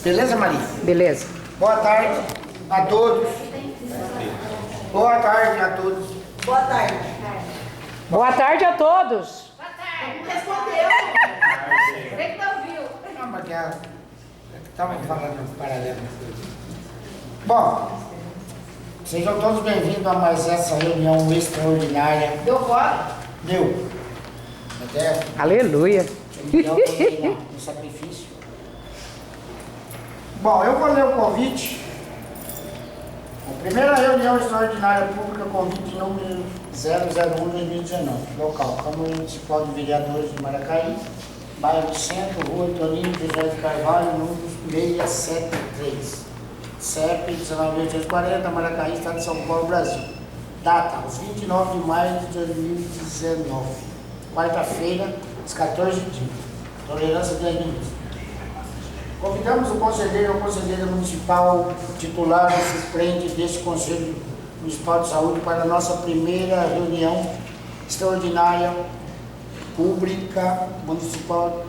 Beleza, Maria? Beleza. Boa tarde a todos. Boa tarde a todos. Boa tarde. Boa tarde a todos. Boa tarde. Não respondeu. Você que não ouviu. Não, mas estava falando paralelo. Bom, sejam todos bem-vindos a mais essa reunião extraordinária. Deu fora? Deu. Até Aleluia. no sacrifício. Bom, eu vou ler o convite. A primeira reunião extraordinária pública, convite número 001-2019, local, Câmara Municipal de Vereadores de Maracaí, bairro Centro, Rua Toninho José de Carvalho, número 673, CEP 19.840, Maracaí, Estado de São Paulo, Brasil. Data, os 29 de maio de 2019, quarta-feira, às 14h30. Tolerância de 10 minutos. Convidamos o conselheiro ou conselheira municipal titular ou suplente deste Conselho Municipal de Saúde para a nossa primeira reunião extraordinária pública municipal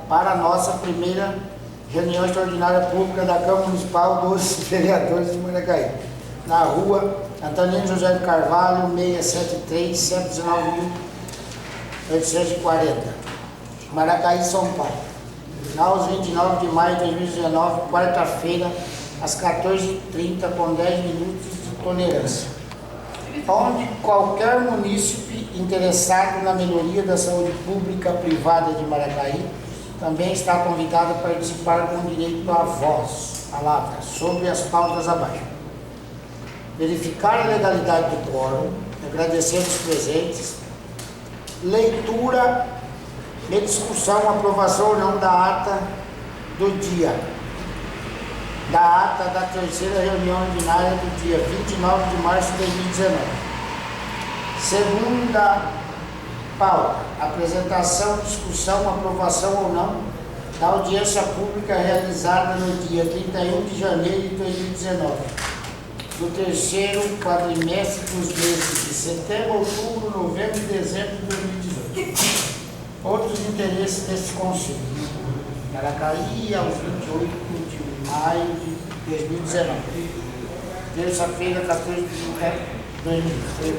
para a nossa primeira reunião extraordinária pública da Câmara Municipal dos Vereadores de Maracaí, na rua Antonino José de Carvalho, 673, 119.840. Maracaí, São Paulo. Aos 29 de maio de 2019, quarta-feira, às 14h30, com 10 minutos de tolerância. Onde qualquer munícipe interessado na melhoria da saúde pública privada de Maracaí também está convidado a participar com direito à voz, palavra, sobre as pautas abaixo. Verificar a legalidade do quórum, agradecer os presentes, leitura e discussão, aprovação ou não da ata do dia, da ata da terceira reunião ordinária do dia 29 de março de 2019. Segunda pauta, apresentação, discussão, aprovação ou não da audiência pública realizada no dia 31 de janeiro de 2019, do terceiro quadrimestre dos meses de setembro, outubro, novembro e dezembro de 2018. Outros interesses desse Conselho. Maracaí, aos 28 de maio de 2019. Terça-feira, 14 de julho de 2019.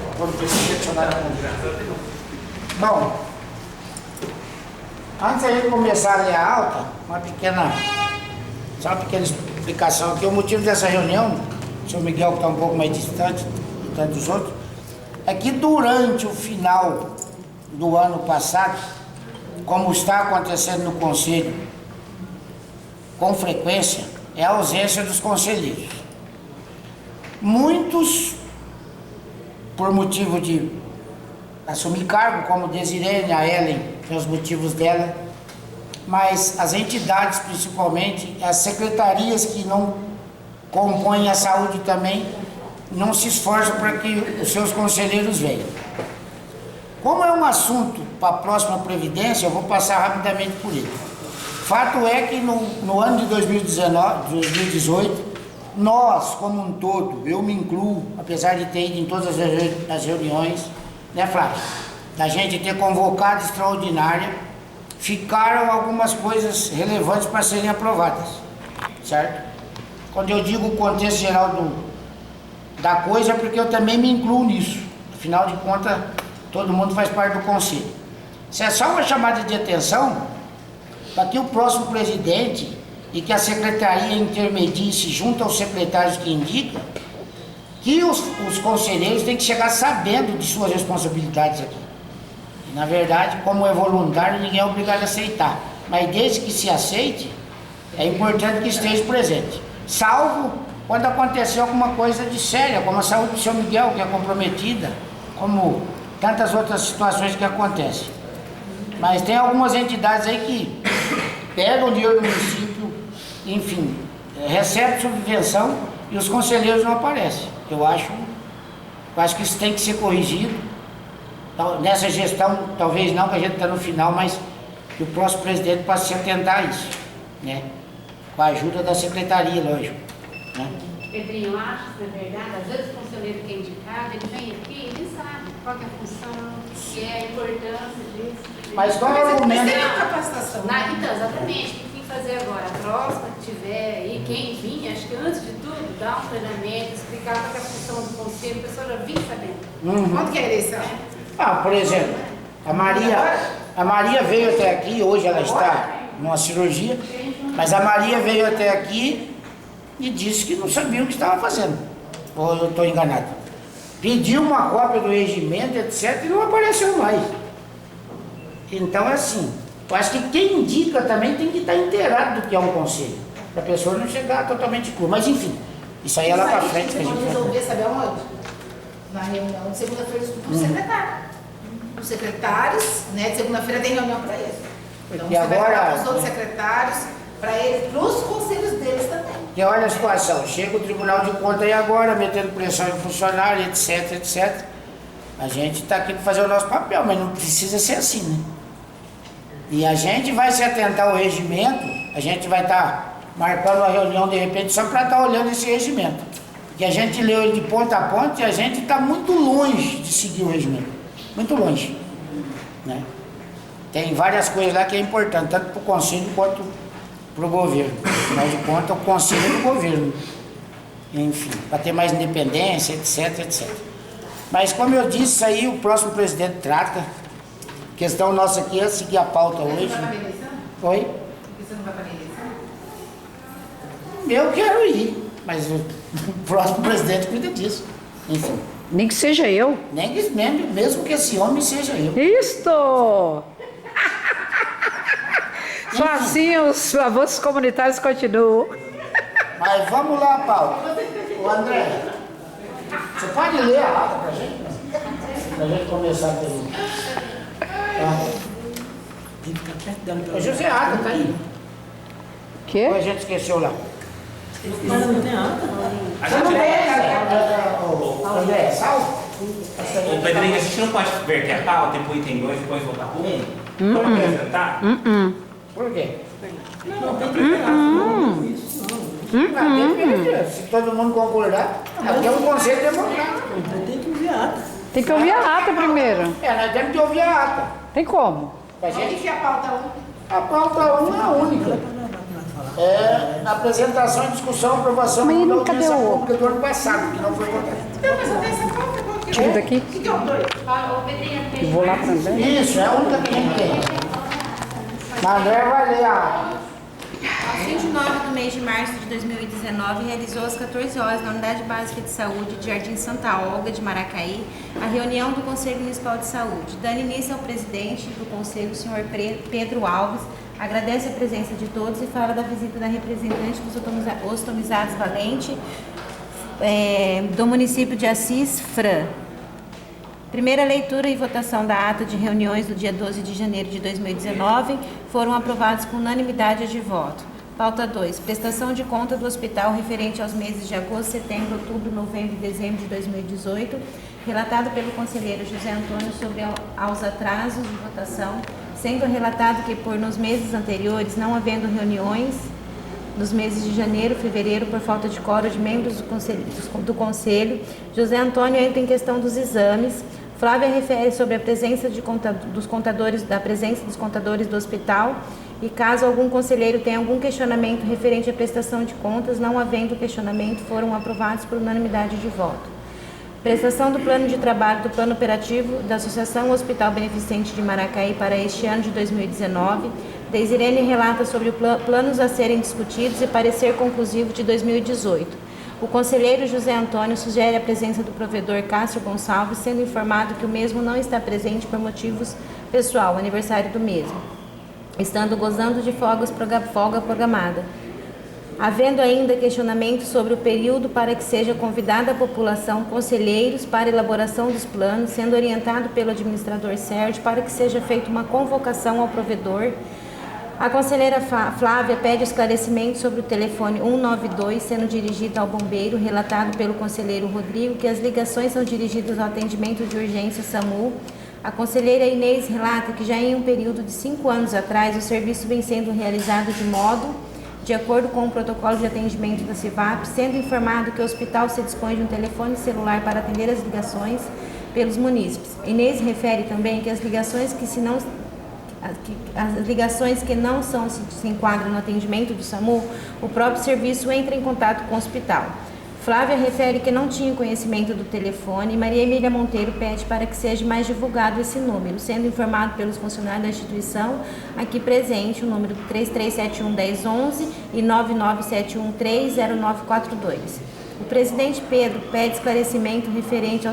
Bom, antes da gente começar a ler a alta, uma pequena explicação aqui. O motivo dessa reunião, o senhor Miguel, que está um pouco mais distante de tantos outros, é que durante o final do ano passado, como está acontecendo no Conselho com frequência, é a ausência dos conselheiros. Muitos, por motivo de assumir cargo, como Desirene, a Ellen, tem os motivos dela, mas as entidades, principalmente, as secretarias que não compõem a saúde também, não se esforçam para que os seus conselheiros venham. Como é um assunto para a próxima Previdência, eu vou passar rapidamente por ele. Fato é que no ano de 2018, nós, como um todo, eu me incluo, apesar de ter ido em todas as reuniões, né, Flávio? Da gente ter convocado extraordinária, ficaram algumas coisas relevantes para serem aprovadas, certo? Quando eu digo o contexto geral da coisa, é porque eu também me incluo nisso. Afinal de contas, todo mundo faz parte do Conselho. Isso é só uma chamada de atenção para que o próximo presidente e que a secretaria intermedie-se junto aos secretários que indicam, que os conselheiros têm que chegar sabendo de suas responsabilidades aqui. E, na verdade, como é voluntário, ninguém é obrigado a aceitar. Mas desde que se aceite, é importante que esteja presente. Salvo quando acontecer alguma coisa de séria, como a saúde do São Miguel, que é comprometida, como tantas outras situações que acontecem. Mas tem algumas entidades aí que pegam o dinheiro do município, enfim, recebem subvenção e os conselheiros não aparecem. Eu acho que isso tem que ser corrigido. Nessa gestão, talvez não, que a gente está no final, mas que o próximo presidente possa se atentar a isso, né? Com a ajuda da secretaria, lógico, né? Pedrinho, eu acho que, na verdade, às vezes o conselheiro que é indicado, ele vem aqui, ele sabe qual que é a função, o que é a importância disso. Mas qual é o Mas argumento? tem a capacitação. Então, exatamente, o que tem que fazer agora? A próxima que tiver aí, quem vir, acho que antes de tudo, dar um treinamento, explicar qual que é a função do conselho, a pessoa já vir sabendo. Quando que é a eleição? Por exemplo, a Maria veio até aqui, hoje ela está numa cirurgia, mas a Maria veio até aqui e disse que não sabia o que estava fazendo. Ou eu estou enganado? Pediu uma cópia do regimento, etc, e não apareceu mais. Então é assim, eu acho que quem indica também tem que estar inteirado do que é um conselho, para a pessoa não chegar totalmente crua. Mas enfim, isso aí é lá para frente que a Vocês gente vão vai. resolver, sabe aonde? Na reunião de segunda-feira com o secretário. Os secretários, né? De segunda-feira tem reunião para eles. Então Porque você vai falar agora- com os outros secretários, para eles, para os conselhos deles também. Porque olha a situação, chega o Tribunal de Contas aí agora, metendo pressão em funcionário, etc, etc. A gente está aqui para fazer o nosso papel, mas não precisa ser assim, né? E a gente vai se atentar ao regimento, a gente vai estar marcando uma reunião de repente só para estar olhando esse regimento. Porque a gente leu ele de ponta a ponta e a gente está muito longe de seguir o regimento. Muito longe, né? Tem várias coisas lá que é importante, tanto para o Conselho quanto para o governo. Afinal de contas, o Conselho é do governo. Enfim, para ter mais independência, etc, etc. Mas como eu disse, isso aí o próximo presidente trata. A questão nossa aqui é seguir a pauta Você hoje. não vai para a eleição? Oi? Por que você não vai para a eleição? Eu quero ir, mas o próximo presidente cuida disso. Enfim, Nem que seja eu. nem que mesmo que esse homem seja eu. Isto! Só assim os avanços comunitários continuam. Mas vamos lá, Paulo. Ô André, você pode ler a ata pra gente? Pra gente começar a pergunta. Ô José, a ata tá aí. Quê? Ou a gente esqueceu lá? Mas não tem ata. Você não tem, André, sal? Ô Pedrinho, a gente não pode verter a pauta, depois tem dois, depois voltar para um? Vamos apresentar? Por quê? Não, tá preparado. Depende, se todo mundo concordar, aqui é um conselho democrático. Tem que ver a ata. Tem que ouvir a ata primeiro. Nós temos que ouvir a ata. Tem como? Pra Onde gente, que é a pauta 1? a pauta 1 é a única. É apresentação, discussão, aprovação Mas da cadê audiência o- pública do ano passado, que não foi votada. Não, mas não tem essa pauta. Qual que é? Tira daqui. O que é o 2? Ó, o Pedrinho fez. Vou lá pra André. Isso, é a única que a gente tem. Mas André vai ler a ata. Às 29 do mês de março de 2019, realizou às 14 horas na Unidade Básica de Saúde de Jardim Santa Olga, de Maracaí, a reunião do Conselho Municipal de Saúde. Dando início ao presidente do Conselho, o senhor Pedro Alves, agradece a presença de todos e fala da visita da representante dos ostomizados Valente, do município de Assis, Fran. Primeira leitura e votação da ata de reuniões do dia 12 de janeiro de 2019 foram aprovados com unanimidade de voto. Pauta 2. Prestação de conta do hospital referente aos meses de agosto, setembro, outubro, novembro e dezembro de 2018, relatado pelo conselheiro José Antônio sobre aos atrasos de votação, sendo relatado que por nos meses anteriores, não havendo reuniões, nos meses de janeiro e fevereiro, por falta de quórum de membros do conselho, José Antônio entra em questão dos exames, Flávia refere sobre a presença dos contadores do hospital e caso algum conselheiro tenha algum questionamento referente à prestação de contas, não havendo questionamento, foram aprovados por unanimidade de voto. Prestação do plano de trabalho do plano operativo da Associação Hospital Beneficente de Maracaí para este ano de 2019. Deisirene relata sobre planos a serem discutidos e parecer conclusivo de 2018. O conselheiro José Antônio sugere a presença do provedor Cássio Gonçalves, sendo informado que o mesmo não está presente por motivos pessoal, aniversário do mesmo, estando gozando de folga programada. Havendo ainda questionamento sobre o período para que seja convidada a população, conselheiros para elaboração dos planos, sendo orientado pelo administrador Sérgio para que seja feita uma convocação ao provedor. A conselheira Flávia pede esclarecimento sobre o telefone 192 sendo dirigido ao bombeiro, relatado pelo conselheiro Rodrigo que as ligações são dirigidas ao atendimento de urgência SAMU. A conselheira Inês relata que já em um período de 5 anos atrás o serviço vem sendo realizado de modo de acordo com o protocolo de atendimento da CIVAP, sendo informado que o hospital se dispõe de um telefone celular para atender as ligações pelos munícipes. Inês refere também que as ligações que não se enquadram no atendimento do SAMU, o próprio serviço entra em contato com o hospital. Flávia refere que não tinha conhecimento do telefone e Maria Emília Monteiro pede para que seja mais divulgado esse número, sendo informado pelos funcionários da instituição aqui presente o número 3371-1011 e 9971-30942. O presidente Pedro pede esclarecimento referente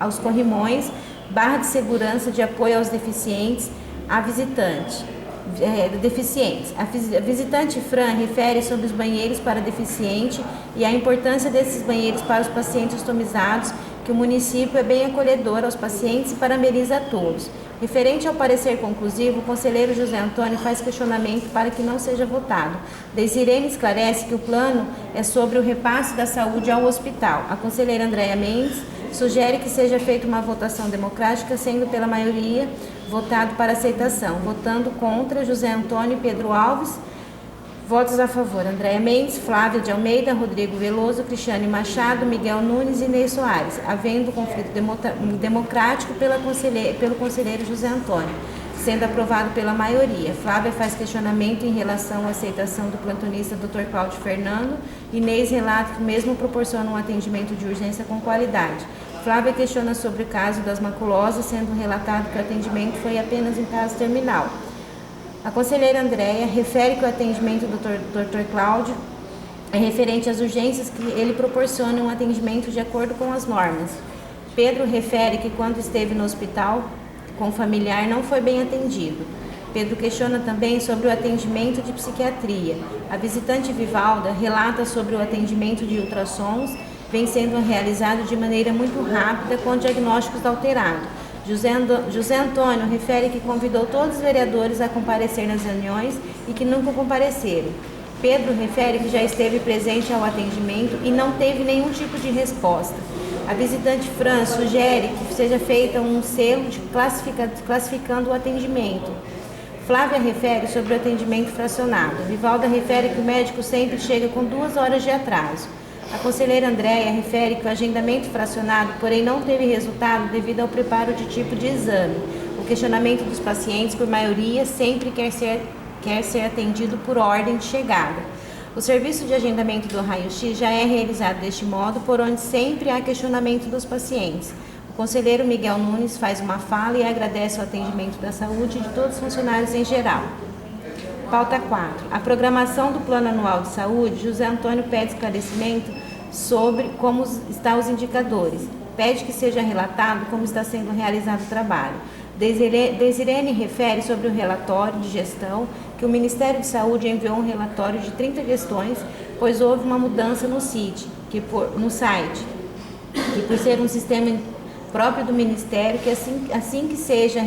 aos corrimões, barra de segurança de apoio aos deficientes, a visitante Fran refere sobre os banheiros para deficiente e a importância desses banheiros para os pacientes ostomizados, que o município é bem acolhedor aos pacientes e parabeniza a todos. Referente ao parecer conclusivo, o conselheiro José Antônio faz questionamento para que não seja votado. Desirene esclarece que o plano é sobre o repasse da saúde ao hospital. A conselheira Andréia Mendes sugere que seja feita uma votação democrática, sendo pela maioria votado para aceitação. Votando contra, José Antônio e Pedro Alves. Votos a favor, Andréia Mendes, Flávia de Almeida, Rodrigo Veloso, Cristiane Machado, Miguel Nunes e Ney Soares, havendo conflito democrático pelo conselheiro José Antônio, sendo aprovado pela maioria. Flávia faz questionamento em relação à aceitação do plantonista Dr. Cláudio Fernando. Inês relata que mesmo proporciona um atendimento de urgência com qualidade. Flávia questiona sobre o caso das maculosas, sendo relatado que o atendimento foi apenas em caso terminal. A conselheira Andréia refere que o atendimento do Dr. Cláudio é referente às urgências que ele proporciona um atendimento de acordo com as normas. Pedro refere que quando esteve no hospital com o familiar não foi bem atendido. Pedro questiona também sobre o atendimento de psiquiatria. A visitante Vivalda relata sobre o atendimento de ultrassons, vem sendo realizado de maneira muito rápida com diagnósticos alterados. José Antônio refere que convidou todos os vereadores a comparecer nas reuniões e que nunca compareceram. Pedro refere que já esteve presente ao atendimento e não teve nenhum tipo de resposta. A visitante Fran sugere que seja feita um selo classificando o atendimento. Flávia refere sobre o atendimento fracionado. Vivalda refere que o médico sempre chega com 2 horas de atraso. A conselheira Andréia refere que o agendamento fracionado, porém, não teve resultado devido ao preparo de tipo de exame. O questionamento dos pacientes, por maioria, sempre quer ser atendido por ordem de chegada. O serviço de agendamento do raio-x já é realizado deste modo, por onde sempre há questionamento dos pacientes. O conselheiro Miguel Nunes faz uma fala e agradece o atendimento da saúde de todos os funcionários em geral. Pauta 4. A programação do Plano Anual de Saúde. José Antônio pede esclarecimento sobre como estão os indicadores. Pede que seja relatado como está sendo realizado o trabalho. Desirene refere sobre o relatório de gestão, que o Ministério de Saúde enviou um relatório de 30 questões, pois houve uma mudança no site, que por ser um sistema próprio do Ministério, que assim que seja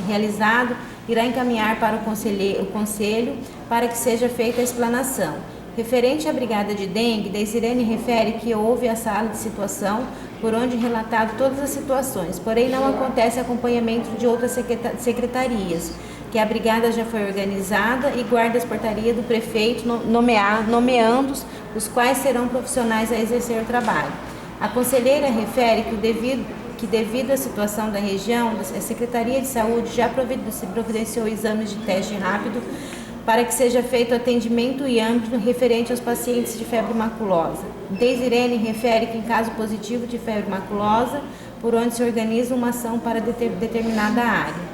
realizado, irá encaminhar para o Conselho para que seja feita a explanação. Referente à brigada de dengue, Desirene refere que houve a sala de situação, por onde relatado todas as situações, porém não acontece acompanhamento de outras secretarias, que a brigada já foi organizada e guarda as portarias do prefeito nomeando os quais serão profissionais a exercer o trabalho. A conselheira refere que devido à situação da região, a Secretaria de Saúde já providenciou exames de teste rápido para que seja feito atendimento e âmbito referente aos pacientes de febre maculosa. Desirene refere que em caso positivo de febre maculosa, por onde se organiza uma ação para determinada área.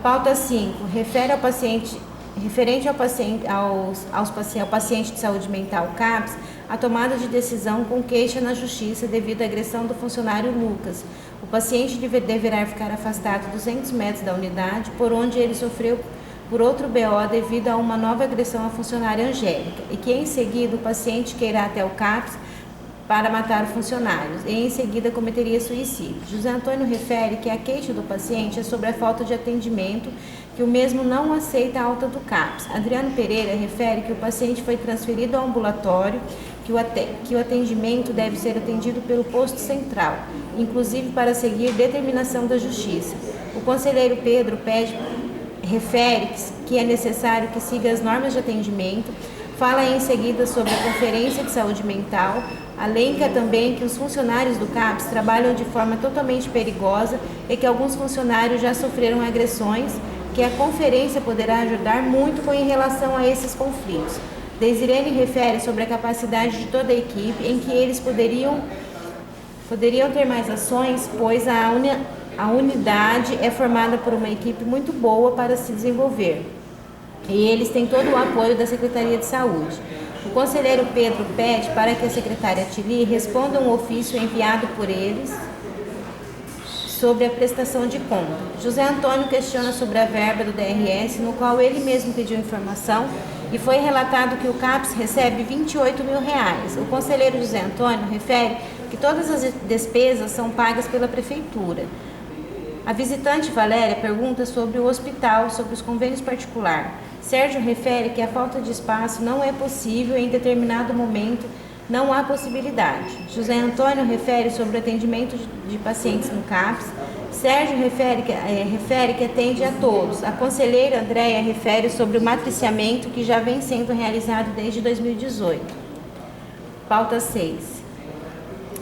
Pauta 5. Referente ao paciente de saúde mental CAPS, a tomada de decisão com queixa na Justiça devido à agressão do funcionário Lucas. O paciente deverá ficar afastado 200 metros da unidade, por onde ele sofreu por outro BO devido a uma nova agressão à funcionária Angélica, e que em seguida o paciente que irá até o CAPS para matar o funcionário e em seguida cometeria suicídio. José Antônio refere que a queixa do paciente é sobre a falta de atendimento, que o mesmo não aceita a alta do CAPS. Adriano Pereira refere que o paciente foi transferido ao ambulatório, que o atendimento deve ser atendido pelo posto central, inclusive para seguir determinação da Justiça. O conselheiro Pedro refere que é necessário que siga as normas de atendimento, Fala em seguida sobre a Conferência de Saúde Mental, alenca também que os funcionários do CAPS trabalham de forma totalmente perigosa e que alguns funcionários já sofreram agressões, que a conferência poderá ajudar muito em relação a esses conflitos. Desirene refere sobre a capacidade de toda a equipe, em que eles poderiam ter mais ações, pois a unidade é formada por uma equipe muito boa para se desenvolver. E eles têm todo o apoio da Secretaria de Saúde. O conselheiro Pedro pede para que a secretária Tili responda um ofício enviado por eles sobre a prestação de conta. José Antônio questiona sobre a verba do DRS, no qual ele mesmo pediu informação, e foi relatado que o CAPS recebe R$28 mil. O conselheiro José Antônio refere que todas as despesas são pagas pela prefeitura. A visitante Valéria pergunta sobre o hospital, sobre os convênios particulares. Sérgio refere que a falta de espaço não é possível em determinado momento, não há possibilidade. José Antônio refere sobre o atendimento de pacientes no CAPS. Sérgio refere que atende a todos. A conselheira Andréia refere sobre o matriciamento que já vem sendo realizado desde 2018. Pauta 6.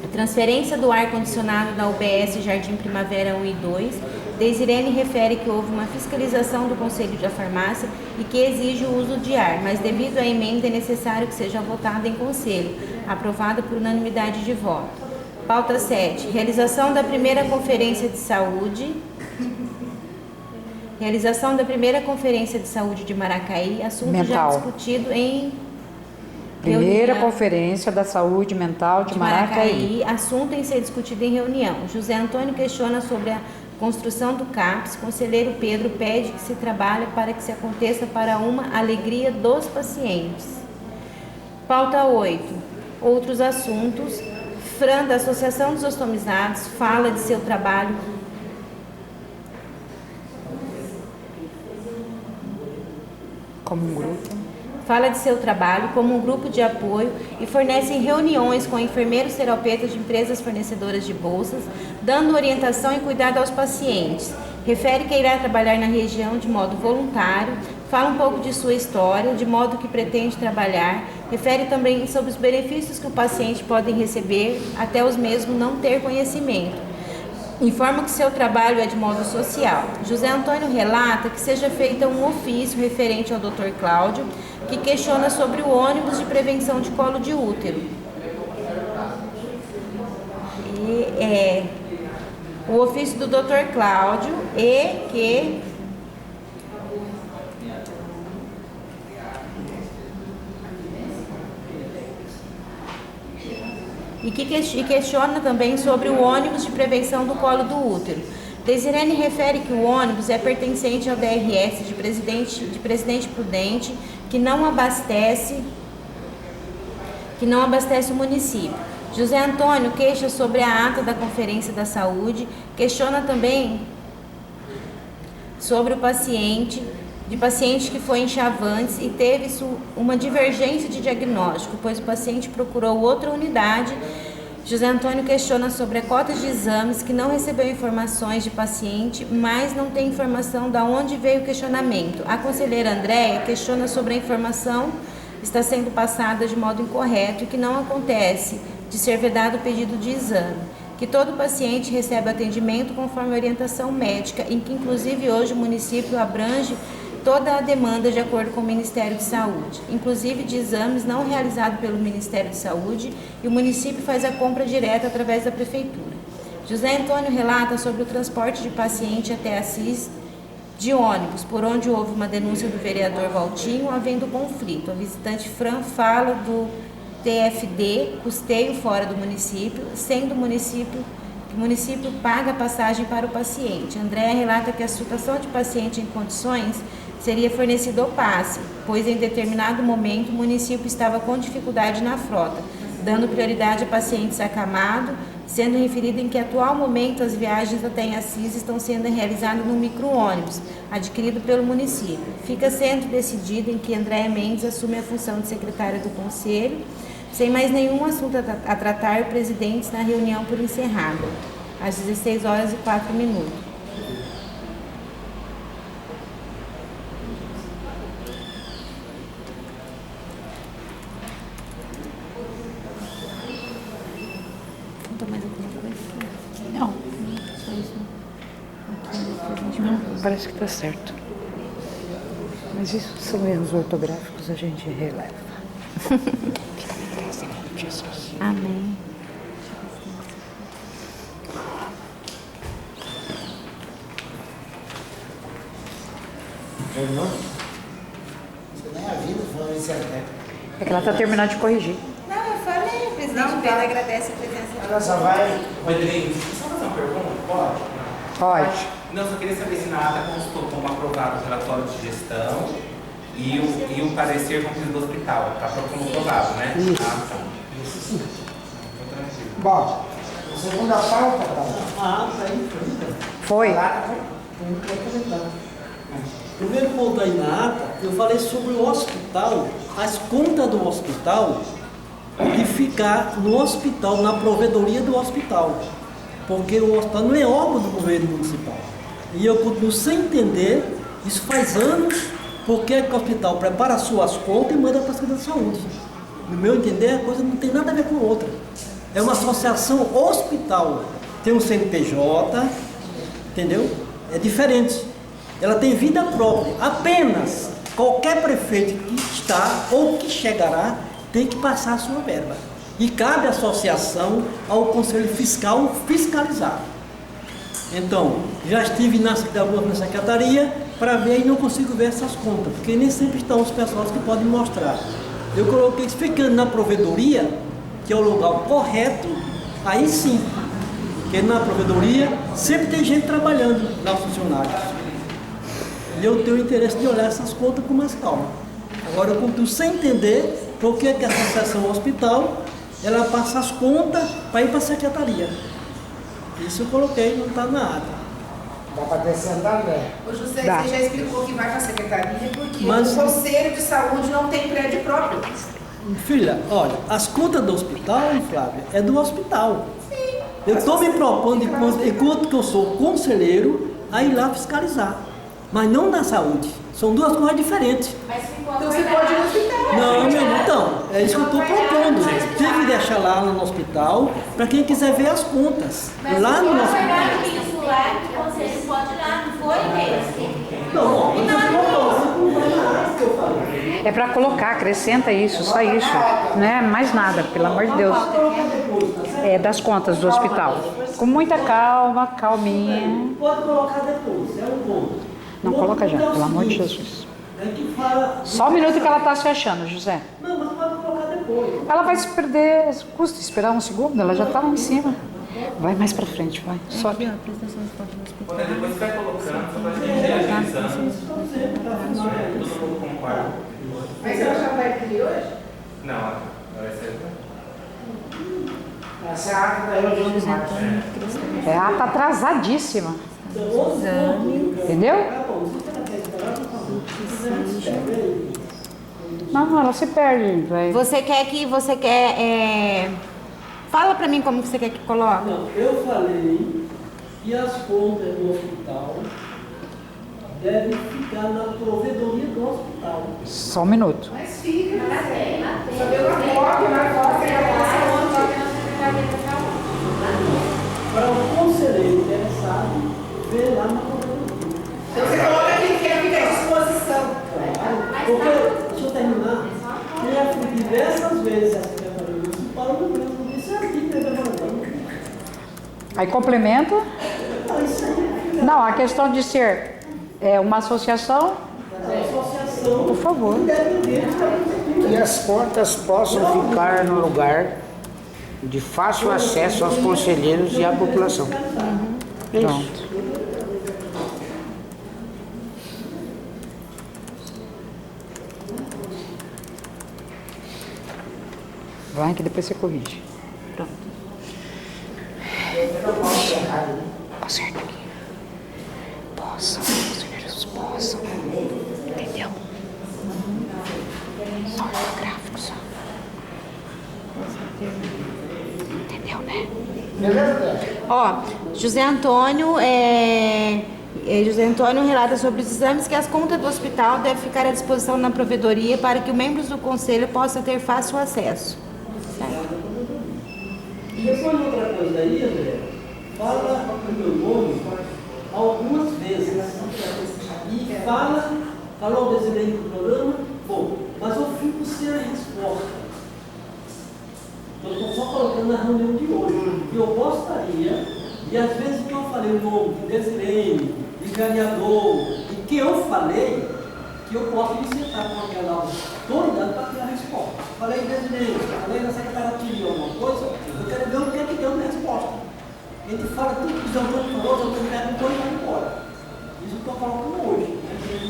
A transferência do ar-condicionado da UBS Jardim Primavera 1 e 2. Desirene refere que houve uma fiscalização do Conselho da Farmácia e que exige o uso de ar, mas devido à emenda é necessário que seja votada em conselho, aprovada por unanimidade de voto. Pauta 7. Realização da primeira Conferência de Saúde. Realização da primeira Conferência de Saúde de Maracaí, assunto já discutido em Primeira Conferência da Saúde Mental de Maracaí. Assunto em ser discutido em reunião. José Antônio questiona sobre a construção do CAPS. Conselheiro Pedro pede que se trabalhe para que se aconteça para uma alegria dos pacientes. Pauta 8. Outros assuntos. Fran, da Associação dos Ostomizados, fala de seu trabalho como um grupo. Fala de seu trabalho como um grupo de apoio e fornece reuniões com enfermeiros terapeutas de empresas fornecedoras de bolsas, dando orientação e cuidado aos pacientes. Refere que irá trabalhar na região de modo voluntário, fala um pouco de sua história, de modo que pretende trabalhar, refere também sobre os benefícios que o paciente pode receber, até os mesmos não ter conhecimento. Informa que seu trabalho é de modo social. José Antônio relata que seja feito um ofício referente ao Dr. Cláudio, que questiona sobre o ônibus de prevenção de colo de útero. O ofício do Dr. Cláudio e questiona também sobre o ônibus de prevenção do colo do útero. Desirene refere que o ônibus é pertencente ao DRS de Presidente Prudente, que não abastece o município. José Antônio queixa sobre a ata da Conferência da Saúde, questiona também sobre o paciente que foi em Chavantes e teve uma divergência de diagnóstico, pois o paciente procurou outra unidade. José Antônio questiona sobre a cota de exames, que não recebeu informações de paciente, mas não tem informação de onde veio o questionamento. A conselheira Andréia questiona sobre a informação está sendo passada de modo incorreto e que não acontece de ser vedado o pedido de exame, que todo paciente recebe atendimento conforme a orientação médica, em que inclusive hoje o município abrange toda a demanda de acordo com o Ministério de Saúde, inclusive de exames não realizados pelo Ministério de Saúde, e o município faz a compra direta através da Prefeitura. José Antônio relata sobre o transporte de paciente até Assis de ônibus, por onde houve uma denúncia do vereador Valtinho, havendo conflito. A visitante Fran fala do TFD, custeio fora do município, sendo o município paga a passagem para o paciente. Andréa relata que a situação de paciente em condições seria fornecido ao passe, pois em determinado momento o município estava com dificuldade na frota, dando prioridade a pacientes acamados, sendo referido em que atual momento as viagens até em Assis estão sendo realizadas no micro-ônibus, adquirido pelo município. Fica sendo decidido em que Andréa Mendes assume a função de secretária do Conselho. Sem mais nenhum assunto a tratar, o presidente na reunião por encerrada, às 16h04. faltou mais alguma coisa? Não, Só isso. não, parece que tá certo. Mas isso são erros ortográficos, a gente releva. Fica bem graça, em nome de Jesus. Amém. Terminou? Você nem avisa, falou isso até. É que ela tá terminando de corrigir. Não, eu falei, o presidente Pedro agradece a presença de Ela só vai. Rodrigo, só fazer uma pergunta? Pode? Pode. Não, só queria saber se na ata constou como aprovado o relatório de gestão e o parecer concluído do hospital. Está como aprovado, né? Isso. Ah, tá. Isso. Tô tranquilo. Bom, a segunda pauta, tá? Ah, tá aí. Foi. Lá, Primeiro ponto aí na ata, eu falei sobre o hospital, as contas do hospital, de ficar no hospital, na provedoria do hospital. Porque o hospital não é órgão do governo municipal. E eu continuo sem entender, isso faz anos, porque é que o hospital prepara as suas contas e manda para a Secretaria de Saúde. No meu entender, a coisa não tem nada a ver com a outra. É uma associação hospital. Tem um CNPJ, entendeu? É diferente. Ela tem vida própria. Apenas qualquer prefeito que está ou que chegará tem que passar a sua verba. E cabe à associação, ao Conselho Fiscal, fiscalizar. Então, já estive na secretaria para ver e não consigo ver essas contas, porque nem sempre estão os pessoas que podem mostrar. Eu coloquei isso ficando na provedoria, que é o lugar correto, aí sim. Porque na provedoria sempre tem gente trabalhando lá, funcionários. E eu tenho interesse de olhar essas contas com mais calma. Agora eu continuo sem entender por que a Associação Hospital ela passa as contas para ir para a secretaria. Isso eu coloquei, não está na ata. dá para acrescentar, né? Ô José, Dá. você já explicou que vai para a secretaria porque Mas- o Conselho de Saúde não tem prédio próprio. Filha, olha, as contas do hospital, Flávia, é do hospital. Eu estou me propondo, enquanto que eu sou conselheiro, a ir lá fiscalizar. Mas não na saúde. São duas coisas diferentes. Mas ficou Então você pode ir no hospital. Não, então, é isso que eu estou propondo. Tem que deixar lá no hospital para quem quiser ver as contas. Lá no hospital. Isso lá que o conselho pode ir lá, não foi mesmo? Não, eu não vai na ata que eu falei. É para colocar, acrescenta isso, só isso. Não é mais nada, pelo amor de Deus. É das contas do hospital. Com muita calma, calminha. Pode colocar depois, é um ponto. Não O outro coloca já, ponto é o pelo amor de seguinte, Jesus. é que fala- Só um minuto que ela está se achando, José. Não, mas pode colocar depois. Ela vai se perder, custa esperar um segundo, ela já está lá em cima. Vai mais para frente, vai. Sobe. Aqui, ó, prestação de contas do hospital. Quando depois você vai colocando, só para a gente ir agilizando. Todo mundo concorda. Mas ela já vai pedir hoje? Não, agora vai ser. Essa é a ata da reunião de março. É, ela está atrasadíssima. Entendeu? Não, ela se perde. Vai. Você quer. Fala pra mim como que você quer que coloque. Não, eu falei que as contas do hospital devem ficar na provedoria do hospital. Só um minuto. Mas fica, né? Só deu uma cópia, uma cópia, Para o conselheiro interessado, ver lá na provedoria. Então você coloca que quer ficar à disposição. Porque, deixa eu terminar, eu já fui diversas vezes a Secretaria Municipal e não disse aqui que eu mandando. Aí complementa. Não, isso aí Não, a questão de ser uma associação, é a associação por favor. independente da prefeitura. Que as contas possam ficar no lugar de fácil acesso aos conselheiros e à população. É isso. Pronto. Vai que depois você corrige. Pronto. Acerta aqui. Possam, conselheiros possam. Entendeu? Só ortográfico, só. Entendeu, né? Ó, José Antônio relata sobre os exames que as contas do hospital devem ficar à disposição na provedoria para que os membros do conselho possam ter fácil acesso. Certo? Depois outra coisa aí, André, fala o meu nome algumas vezes. E falou o desenho do programa, bom, mas eu fico sem a resposta. Eu estou só colocando na reunião de hoje. E eu gostaria, e às vezes que eu falei o nome de desenho, de vereador, e que eu falei, que eu posso me sentar com aquela autoridade para ter a resposta. Falei em desenho, falei na secretaria alguma coisa, eu quero ver o que é que deu de resposta. Ele fala tudo que os autores falou, os autores perguntou e vai embora. Isso eu estou colocando hoje.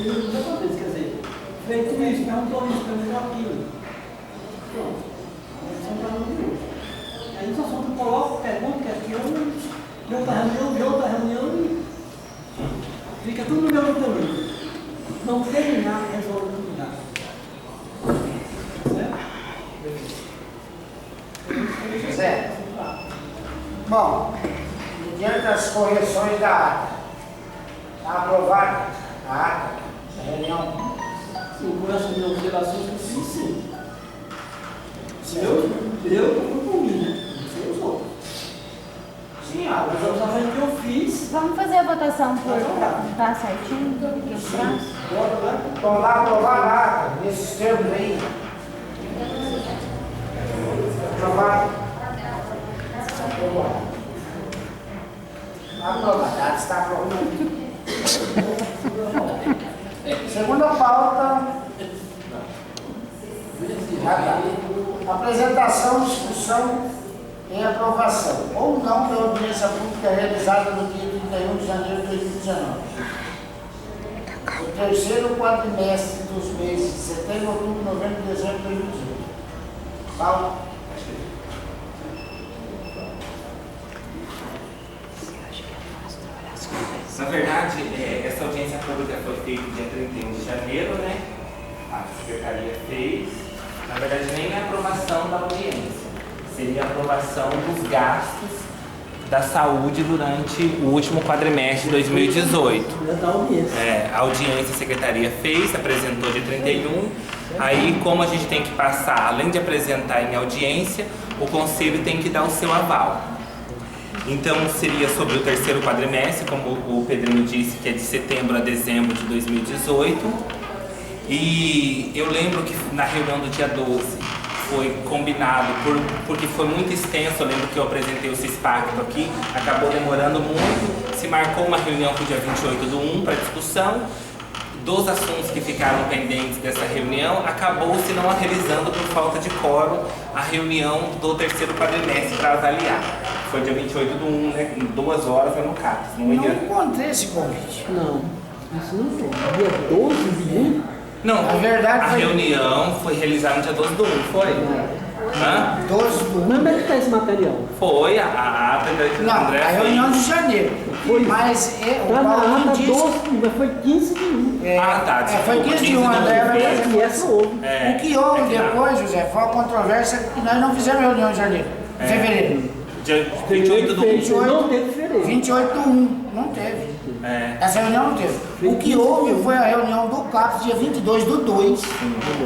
Outra vez, quer dizer, feito isso, perguntou aquilo. Pronto. Esse é o plano de hoje. Aí só eu coloco, pergunto, questiono, de outra reunião e fica tudo no meu caminho. Não tem nada resolvido nada. Certo? Zé. Bom, mediante as correções da ata, está aprovada a ata da reunião. Sim, com essas minhas observações que eu fiz, sim. Eu estou por mim, né? Não sei os outros. Sim, As observações que eu fiz. Vamos fazer a votação por tá certinho? Então lá aprovada a ata, nesses termos aí. Aprovado. Aprovado, a ata está aprovada. Segunda pauta. Apresentação, discussão e aprovação, ou não, da audiência pública realizada no dia 31 de janeiro de 2019. O terceiro quadrimestre dos meses de setembro, outubro, novembro e dezembro de 2018. Paulo. Na verdade, essa audiência pública foi feita dia 31 de janeiro, né? A secretaria fez. Na verdade, nem a aprovação da audiência, seria a aprovação dos gastos da saúde durante o último quadrimestre de 2018. A audiência a secretaria fez, apresentou dia 31. Aí, como a gente tem que passar, além de apresentar em audiência, o conselho tem que dar o seu aval. Então, seria sobre o terceiro quadrimestre, como o Pedrinho disse, que é de setembro a dezembro de 2018. E eu lembro que na reunião do dia 12 foi combinado, porque foi muito extenso, eu lembro que eu apresentei o CISPACTO aqui, acabou demorando muito, se marcou uma reunião para o dia 28/1 para discussão. Dos assuntos que ficaram pendentes dessa reunião, acabou-se não realizando por falta de quórum a reunião do terceiro quadrimestre para avaliar. Foi dia 28/1, né, 2 horas no CAPES. Não encontrei esse convite. Não, isso não foi. Dia 12/1? Não, na verdade, a reunião foi realizada no dia 12/1, foi? Hã? 12/1. Onde é que está esse material? Foi a ata da Não, André. a reunião de janeiro. Foi. Mas o Tá na Paulo ata disse... 12, mas foi 15/1. Tá, foi 15/1, André. E essa houve. O que houve depois, José, foi uma controvérsia que nós não fizemos reunião em janeiro, em fevereiro. Dia 28/1. Não teve fevereiro. 28/1, não teve. Essa reunião não teve. O que houve foi a reunião do CAPES, dia 22/2,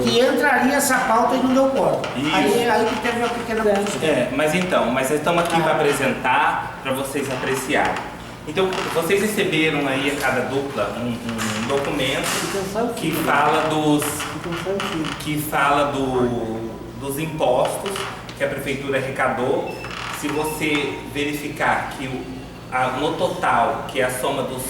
que entraria essa pauta e não deu conta. Aí que teve uma pequena confusão. Mas estamos aqui para apresentar, para vocês apreciarem. Então, vocês receberam aí a cada dupla um documento que fala dos impostos que a prefeitura arrecadou. Se você verificar que no total, que é a soma dos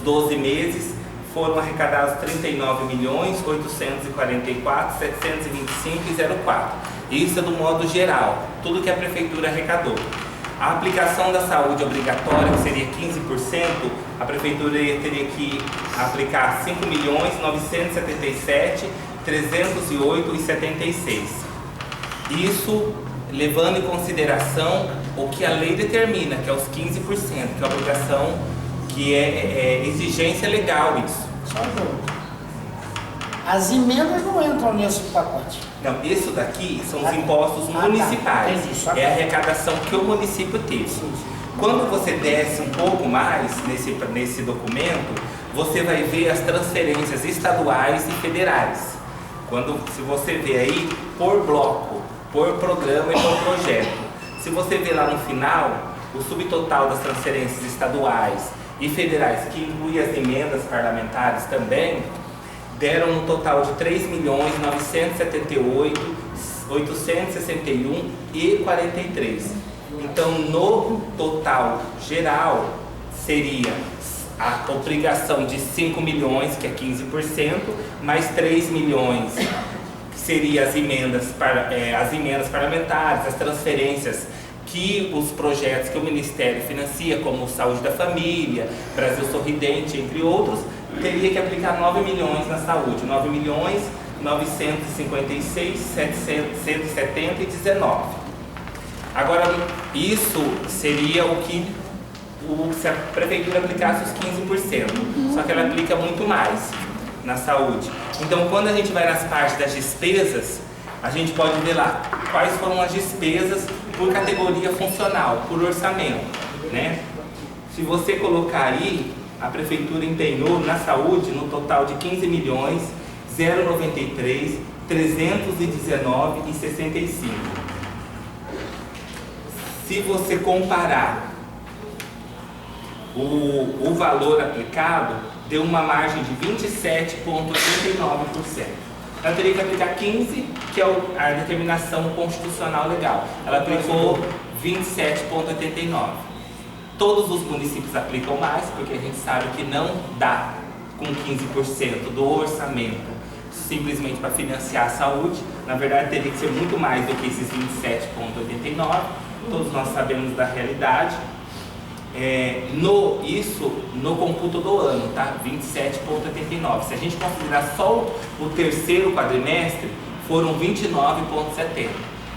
12 meses, foram arrecadados 39.844.725,04. Isso é do modo geral, tudo que a prefeitura arrecadou. A aplicação da saúde obrigatória, que seria 15%, a prefeitura teria que aplicar 5.977.308,76. Isso levando em consideração o que a lei determina, que é os 15%, que é a obrigação, que é exigência legal isso. Só um pouco. As emendas não entram nesse pacote. Não, isso daqui são os impostos municipais. É a arrecadação que o município teve. Quando você desce um pouco mais nesse documento, você vai ver as transferências estaduais e federais. Se você vê aí por bloco, por programa e por projeto. Se você ver lá no final, o subtotal das transferências estaduais e federais, que inclui as emendas parlamentares também, deram um total de 3.978.861,43. Então, no total geral, seria a obrigação de 5 milhões, que é 15%, mais 3 milhões, que seria as emendas parlamentares, as transferências que os projetos que o Ministério financia, como Saúde da Família, Brasil Sorridente, entre outros, teria que aplicar 9 milhões na saúde, 9.956.770,19. Agora, isso seria se a Prefeitura aplicasse os 15%, só que ela aplica muito mais na saúde. Então, quando a gente vai nas partes das despesas, a gente pode ver lá quais foram as despesas por categoria funcional, por orçamento, né? Se você colocar aí, a Prefeitura empenhou na saúde no total de 15.093.319,65. Se você comparar o valor aplicado, deu uma margem de 27,89%. Ela teria que aplicar 15%, que é a determinação constitucional legal. Ela aplicou 27,89%. Todos os municípios aplicam mais, porque a gente sabe que não dá com 15% do orçamento simplesmente para financiar a saúde. Na verdade, teria que ser muito mais do que esses 27,89%. Todos nós sabemos da realidade. No cômputo do ano, tá? 27,89. Se a gente considerar só o terceiro quadrimestre, foram 29,70.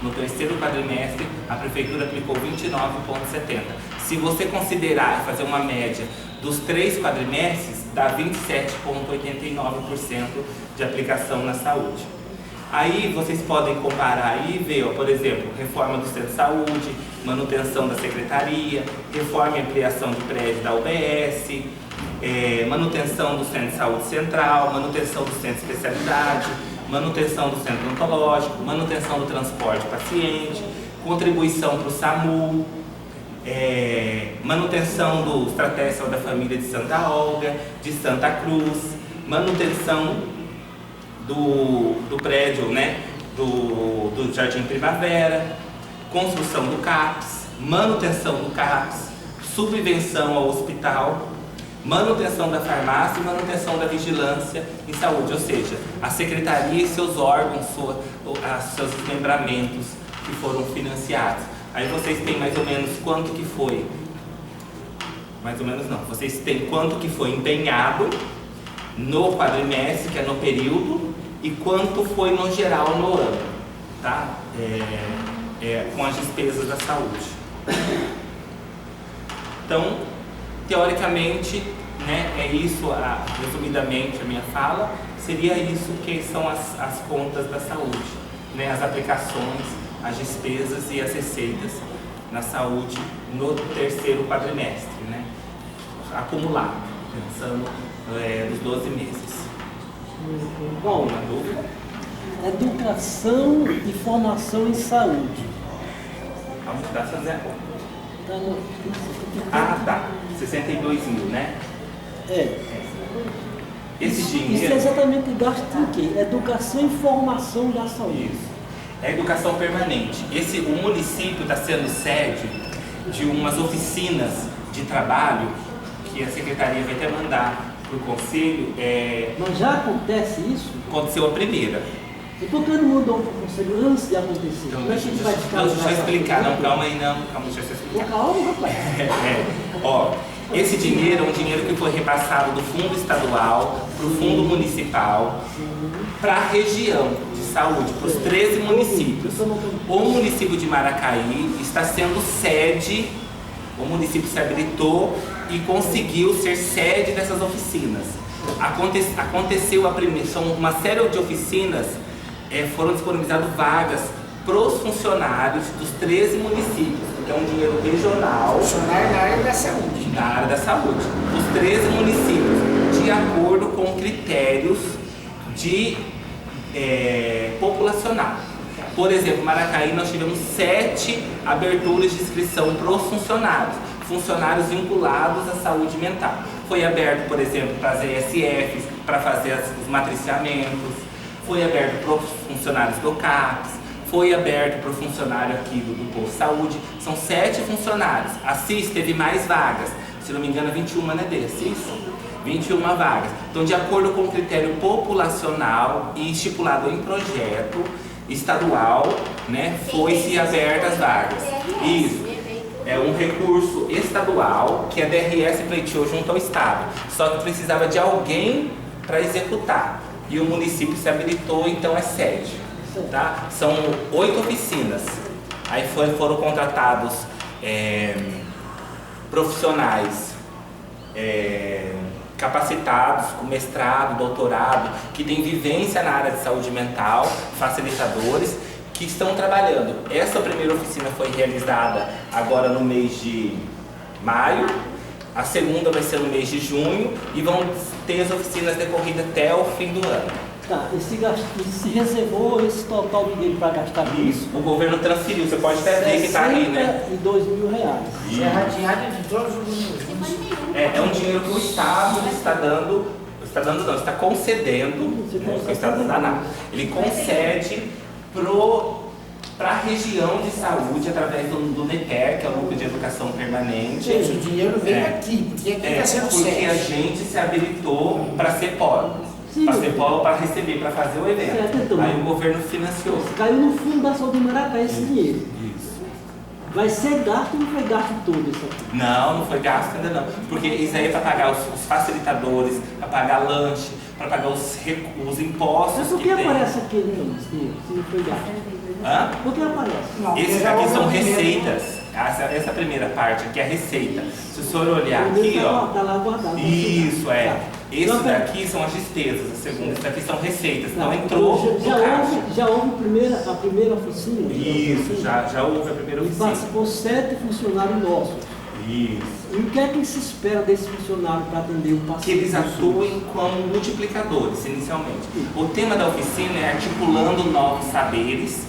No terceiro quadrimestre, a Prefeitura aplicou 29,70. Se você considerar e fazer uma média dos 3 quadrimestres, dá 27,89% de aplicação na saúde. Aí vocês podem comparar e ver, por exemplo, reforma do centro de saúde, manutenção da secretaria, reforma e ampliação de prédio da UBS, manutenção do centro de saúde central, manutenção do centro de especialidade, manutenção do centro odontológico, manutenção do transporte paciente, contribuição para o SAMU, manutenção do Estratégia Saúde da Família de Santa Olga, de Santa Cruz, manutenção do prédio, né, do Jardim Primavera, construção do CAPS, manutenção do CAPS, subvenção ao hospital, manutenção da farmácia e manutenção da vigilância em saúde, ou seja, a secretaria e seus órgãos, seus desmembramentos que foram financiados. Aí vocês têm mais ou menos quanto que foi, mais ou menos não, vocês têm quanto que foi empenhado no quadrimestre, que é no período, e quanto foi no geral no ano, tá? Com as despesas da saúde. Então, teoricamente, né, é isso, resumidamente a minha fala, seria isso que são as contas da saúde, né, as aplicações, as despesas e as receitas na saúde no terceiro quadrimestre, né, acumulado, pensando nos 12 meses. Bom, Alguma dúvida? educação e formação em saúde. Vamos dar essa Zé. Tá no... Ah, tá. 62 mil, né? Esse Isso é dinheiro... exatamente gasto em quê? Educação e formação da saúde. Isso. É educação permanente. O município está sendo sede de umas oficinas de trabalho que a secretaria vai até mandar para o conselho. Mas já acontece isso? Aconteceu a primeira. E por que não mandou para o conselho antes de acontecer? Então, Como é que deixa vai ficar? eu explicar. Não, calma aí, não. Calma, deixa eu explicar. Calma, rapaz. Ó, esse dinheiro é um dinheiro que foi repassado do fundo estadual para o fundo municipal, para a região de saúde, para os 13 municípios. O município de Maracaí está sendo sede, o município se habilitou e conseguiu ser sede dessas oficinas. Aconteceu a primeira, são uma série de oficinas, foram disponibilizadas vagas para os funcionários dos 13 municípios, que é um dinheiro regional. Funcionário na área da saúde. Na área da saúde. Os 13 municípios, de acordo com critérios de populacional. Por exemplo, Maracaí nós tivemos 7 aberturas de inscrição para os funcionários vinculados à saúde mental. Foi aberto, por exemplo, para as ESFs, para fazer os matriciamentos, foi aberto para os funcionários do CAPS, foi aberto para o funcionário aqui do posto de saúde. São 7 funcionários. A CIS teve mais vagas, se não me engano 21, né, Dê? CIS? 21 vagas. Então, de acordo com o critério populacional e estipulado em projeto estadual, né, foi-se abertas as vagas. Isso. É um recurso estadual que a DRS pleiteou junto ao Estado. Só que precisava de alguém para executar. E o município se habilitou, então é sede. Tá? São 8 oficinas. Aí foram contratados profissionais capacitados, com mestrado, doutorado, que têm vivência na área de saúde mental, facilitadores, que estão trabalhando. Essa primeira oficina foi realizada agora no mês de maio, a segunda vai ser no mês de junho e vão ter as oficinas decorridas até o fim do ano. Tá, se reservou esse total de dinheiro para gastar Isso, o governo transferiu, você pode até ver que está aí, né? R$62 mil. Isso é radiado de todos os municípios. É um dinheiro que o Estado está concedendo, o Estado não dá nada. Ele concede para a região de saúde através do NEPER, que é o Núcleo de Educação Permanente. Gente, o dinheiro vem aqui, porque aqui está sendo porque sério. a gente se habilitou para ser polo. Para ser polo, para receber, para fazer o evento. Certo, então. Aí o governo financiou. Caiu no fundo da saúde de Maracaí esse dinheiro. Isso. Vai ser gasto ou não foi gasto todo isso aqui? Não foi gasto ainda não. Porque isso aí é para pagar os facilitadores, para pagar lanche, para pagar os impostos. Mas por que que tem. aparece aqui, então, se não foi gasto? Hã? Por que aparece? Não, Esses aqui são receitas. Essa primeira parte aqui é receita. Se o senhor olhar aqui, ó. Tá lá guardado. Isso, é. Tá. Esse Não, daqui são as despesas, a segunda. Esse daqui são receitas. Então Tá. entrou no caixa. Já houve a primeira oficina? Isso, já houve a primeira E oficina. participou 7 funcionários nossos. Isso. E o que é que se espera desse funcionário para atender o paciente? Que eles atuem como multiplicadores, inicialmente. O tema da oficina é articulando novos saberes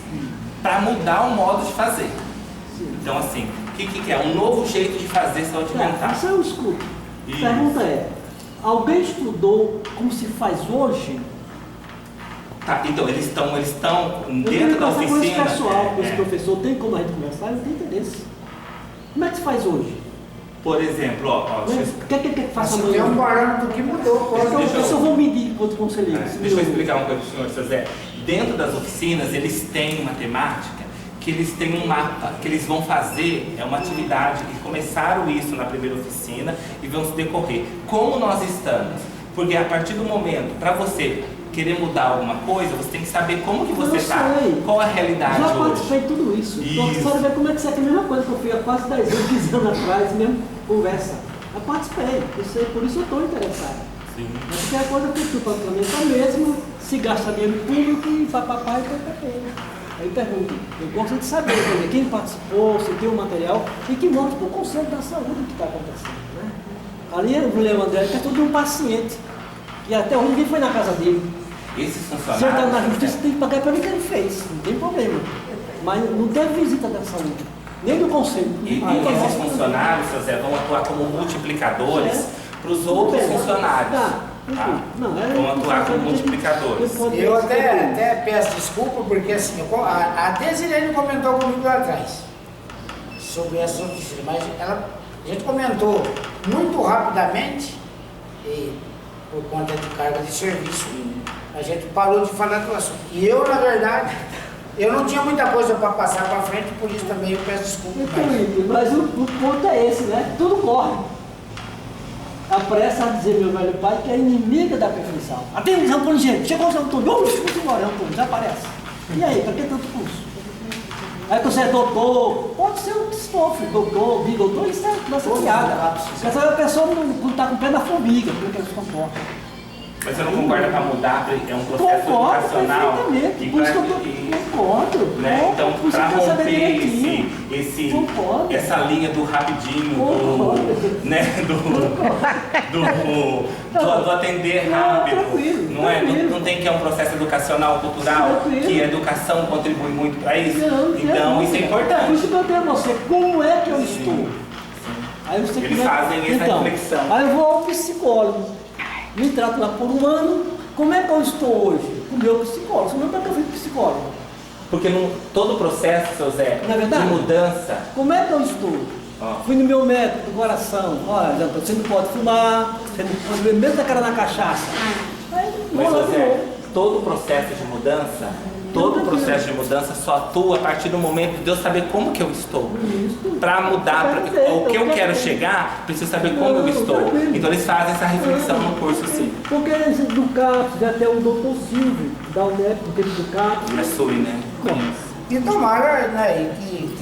para mudar o modo de fazer. Então, assim, o que é? Um novo jeito de fazer saúde mental. Isso eu escuto. A Isso. pergunta é, alguém estudou como se faz hoje? Tá, então, eles estão Eu dentro queria da conversar com esse oficina. pessoal, com esse professor, tem como a gente conversar? Ele tem interesse. Como é que se faz hoje? Por exemplo, ó, O que é que ele quer que faça Assim, tem um amanhã? parâmetro que mudou. Então, Deixa eu- eu vou medir enquanto conselheiro. deixa eu explicar uma coisa para o senhor, seu Zé. Dentro das oficinas, eles têm uma temática, que eles têm um mapa, que eles vão fazer, é uma atividade, que começaram isso na primeira oficina e vão se decorrer. Como nós estamos? Porque a partir do momento, para você querer mudar alguma coisa, você tem que saber como que você Eu está, sei. qual a realidade Já hoje. participei de tudo isso. Então, Isso. só ver como é que isso é a mesma coisa que eu fiz há quase 10 anos, 15 anos atrás, mesmo conversa. Eu participei, por isso eu estou interessado. Sim. Mas qualquer coisa que o tratamento é o mesmo, se gasta dinheiro público e vai para pai e vai para pé. Aí eu pergunto, eu gosto de saber, quer dizer, quem participou, se tem o material e que mostra para o Conselho da Saúde o que está acontecendo. Né? Ali o William André é tudo de um paciente. E até hoje ninguém foi na casa dele. Esses Se ele está funcionários... na justiça, tem que pagar para mim que ele fez, não tem problema. Mas não teve visita da saúde, nem do conselho. E esses funcionários, seu Zé, vão atuar como multiplicadores para os outros funcionários. Tá. Vão atuar como multiplicadores. Eu até peço desculpa, porque assim, a Desirene comentou comigo lá atrás sobre essa oficina, mas a gente comentou muito rapidamente e por conta de carga de serviço, a gente parou de falar do assunto. E eu, na verdade, eu não tinha muita coisa para passar para frente, por isso também eu peço desculpa. Mas o ponto é esse, né? Tudo corre. A pressa a dizer, meu velho pai, que é inimiga da perfeição. Atenção, Antônio, gente. Chegou o São Antônio. Vamos embora, Antônio, desaparece. E aí, para que tanto curso? Aí que você é doutor, pode ser um estofre, doutor, bidoutor, isso é nossa piada. Mas aí a pessoa não está com o pé na formiga, como é que ela se comporta. Mas você não concorda para mudar? É um processo Concordo, educacional perfeitamente. e Por isso que eu para tô- Concordo. Né? Então, Você para quer saber romper direitinho. Concordo. essa linha do rapidinho, do atender rápido, Tranquilo, não é? tranquilo. Não tem que é um processo educacional, cultural, Tranquilo. que a educação contribui muito para isso. Não, Então, isso é Por importante. isso que eu perguntei a você, como é que eu estou? Aí você Eles fazem essa reflexão. Aí eu vou ao psicólogo, me trato lá por um ano, como é que eu estou hoje? O meu psicólogo, senão eu fui psicólogo. Porque todo o processo, seu Zé, Não é verdade? de mudança, Como é que eu estou? Ó. Fui no meu médico do coração, olha, você não pode fumar, você não pode beber mesmo da cara na cachaça. Aí, mas, vou lá seu de Zé, novo. todo o processo de mudança, só atua a partir do momento de Deus saber como que eu estou. Para mudar, o que eu quero chegar, preciso saber como eu estou. Então eles fazem essa reflexão no curso, sim. Porque esse do CAPS, já tem o doutor Silvio, da UNEP, que teve do CAPS. É SUI, né? E tomara, né, que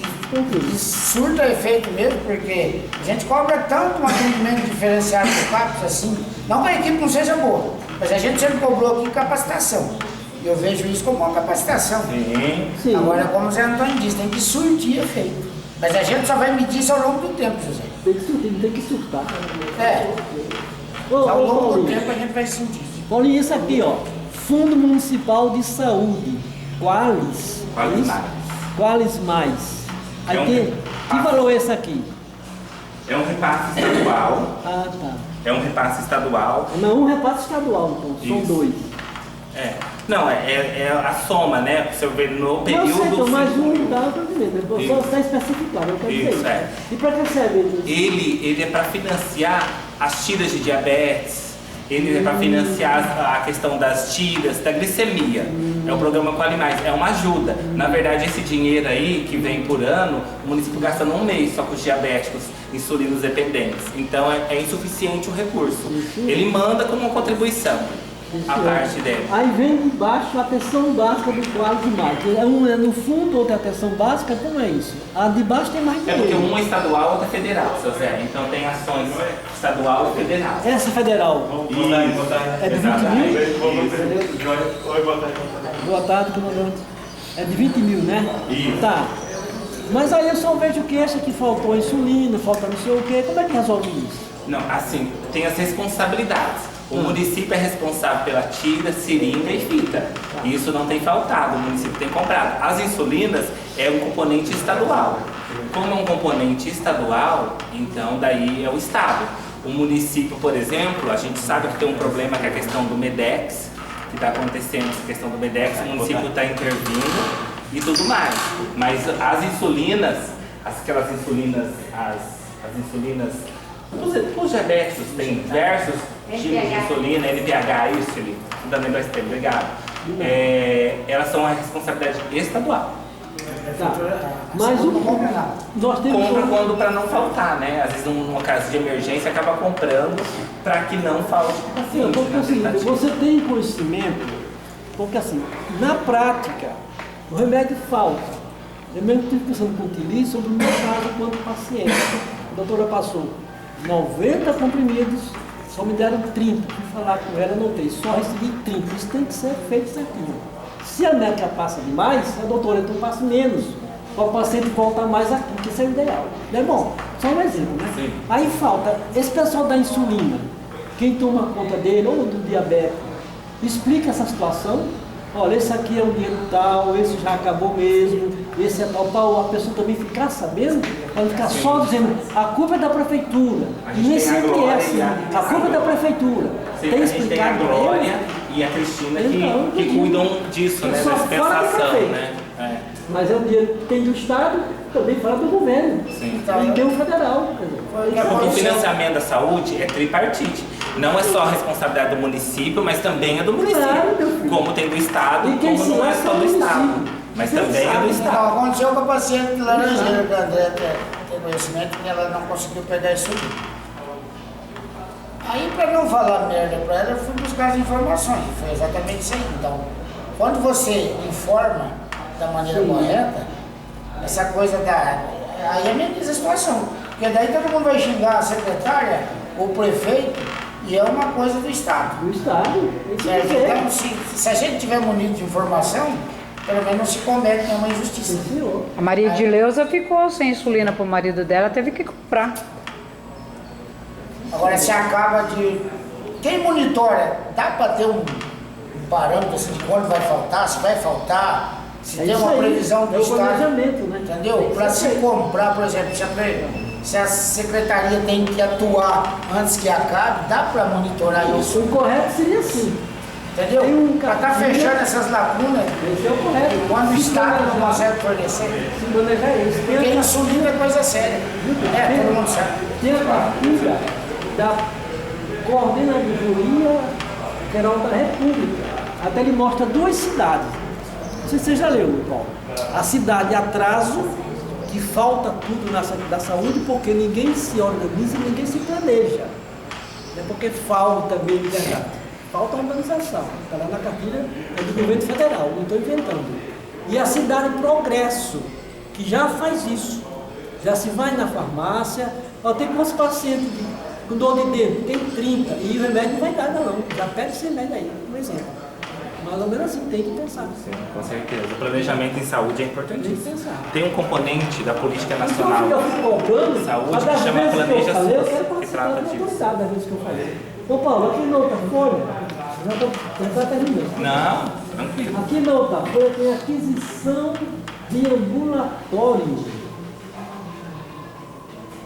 surta efeito mesmo, porque a gente cobra tanto um atendimento diferenciado do CAPS assim, não que a equipe não seja boa, mas a gente sempre cobrou aqui capacitação. E eu vejo isso como uma capacitação. Sim. Agora, como o Zé Antônio disse, tem que surtir efeito. Mas a gente só vai medir isso ao longo do tempo, José. Tem que surtar. Ao longo do Paulinho. tempo a gente vai sentir. Paulinho, isso aqui, ó. Fundo Municipal de Saúde. Qualis. Qualis mais. Qualis mais. Aí É um tem. repasse. Que valor é esse aqui? É um repasse estadual. Ah, tá. É um repasse estadual. Não, um repasse estadual, então. São Isso. 2. Não, é a soma, né? Você vê no Não período. sei, então, mais um civil. dá para dizer. Só Isso. está especificado, eu quero dizer Isso, isso. é. E para que serve ele? Ele é para financiar as tiras de diabetes, ele é para financiar a questão das tiras, da glicemia. É o programa Quali Mais, é uma ajuda. Na verdade, esse dinheiro aí que vem por ano, o município gasta num mês só com os diabéticos, insulinos dependentes. Então é insuficiente o recurso. Ele manda como uma contribuição a parte dele. Aí vem embaixo a atenção básica do quadro de mais. Um é no fundo, outra é atenção básica, como é isso? A de baixo tem mais É porque dinheiro. uma é estadual, outra é federal, seu Zé. Então tem ações estadual e federal. Essa federal é de 20 mil? Oi, boa tarde. Boa tarde, comandante. É de 20 mil, né? Isso. Tá. Mas aí eu só vejo que essa que faltou insulina, falta não sei o quê. Como é que resolve isso? Não, assim, tem as responsabilidades. O município é responsável pela tira, seringa e fita. Isso não tem faltado, o município tem comprado. As insulinas é um componente estadual. Como é um componente estadual, então daí é o estado. O município, por exemplo, a gente sabe que tem um problema que é a questão do MEDEX, que está acontecendo essa questão do MEDEX, o município está intervindo e tudo mais. Mas as insulinas, aquelas insulinas, as insulinas, os diabéticos têm diversos tipos de insulina, NPH, isso, ele da MST, obrigado. Elas são a responsabilidade estadual. Tá. Mas nós temos Compra quando para não faltar, né? Às vezes numa caso de emergência acaba comprando para que não falte o Sim, paciente. porque na assim, tentativa. você tem conhecimento, porque assim, na prática, o remédio falta. Eu mesmo estive pensando com o Tili sobre o meu caso quanto paciente. A doutora passou 90 comprimidos, só me deram 30. Fui falar com ela, anotei, só recebi 30. Isso tem que ser feito certinho. Se a médica passa demais, a doutora então passa menos, para o paciente voltar mais aqui, que isso é o ideal. Não é bom? Só um exemplo, né? Sim. Aí falta, esse pessoal da insulina, quem toma conta dele, ou do diabetes, explica essa situação. Olha, esse aqui é o dinheiro tal, esse já acabou mesmo, esse é tal, a pessoa também ficar sabendo, para não ficar só dizendo, a culpa é da prefeitura. A E gente nem tem a sempre é Glória assim, e a culpa é da prefeitura. Sim, Tem a gente tem a explicado para Glória ele, e a Cristina Então, que cuidam disso, né? só Da fora do dispensação, prefeito. né? mas é o dinheiro que tem do Estado, também fora do governo. Sim. E tem o federal. Quer dizer. Porque o financiamento da saúde é tripartite. Não é só a responsabilidade do município, mas também é do município. Claro, meu filho. Como tem do Estado, E quem como se não é lasca só é o do Estado. município. Mas Quem também é do sabe, Estado. Não, aconteceu com a paciente de Laranjeira, que a André tem conhecimento que ela não conseguiu pegar isso aqui. Aí, para não falar merda para ela, eu fui buscar as informações. Foi exatamente isso aí. Então, quando você informa da maneira correta, essa coisa da... Aí ameniza a situação. Porque daí todo mundo vai xingar a secretária, o prefeito, e é uma coisa do Estado. Do Estado. Tem que Certo? dizer. Então, se a gente tiver munido de informação, pelo menos não se comete nenhuma injustiça. A Maria de Leusa ficou sem insulina pro marido dela, teve que comprar. Agora se acaba de... Quem monitora? Dá para ter um parâmetro assim, de quando vai faltar, se vai faltar, se tem uma previsão do Estado. Planejamento, né? Entendeu? Para se comprar, por exemplo, se a secretaria tem que atuar antes que acabe, dá para monitorar isso. O correto seria assim. Entendeu? Para estar fechando essas lacunas, Esse é o correto. quando o Se Estado não planejar, consegue fornecer. se manejar isso. Porque insulina é coisa séria. Todo mundo sabe. Tem a partilha da Coordenadoria Geral da República. Até ele mostra 2 cidades. Não sei se você já leu, Paulo. A cidade Atraso, que falta tudo da saúde porque ninguém se organiza, ninguém se planeja. Não é porque falta mesmo de verdade. Falta organização. Está lá na cartilha do governo federal, não estou inventando. E a cidade Progresso, que já faz isso. Já se vai na farmácia, tem quantos pacientes com dor de dedo? Tem 30, e o remédio não vai dar não. Já pede esse remédio aí, por exemplo. Mais ou menos assim, tem que pensar. Sim, com certeza. O planejamento em saúde é importantíssimo. Tem que pensar. Tem um componente da política nacional Então, eu fico cobrando, saúde mas que das chama vezes que Planeja eu falei, eu SUS, quero que participar trata da disso. autoridade das vezes que eu falei. Ô Paulo, aqui na outra folha, já está terminando. Não, tranquilo. Aqui na outra folha tem aquisição de ambulatório.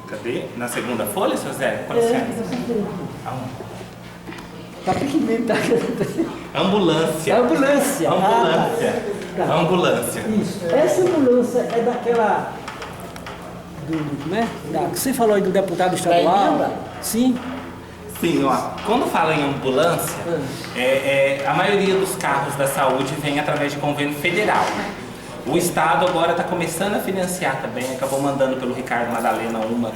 Cadê? Na segunda folha, seu Zé? Com licença. Tá pequenininho, tá? Ambulância. Ambulância. Ambulância. Tá. Ambulância. Isso. Essa ambulância é daquela. Né? Que você falou aí do deputado estadual. Sim. Sim, ó. Quando fala em ambulância, a maioria dos carros da saúde vem através de convênio federal. O Estado agora está começando a financiar também, acabou mandando pelo Ricardo Madalena uma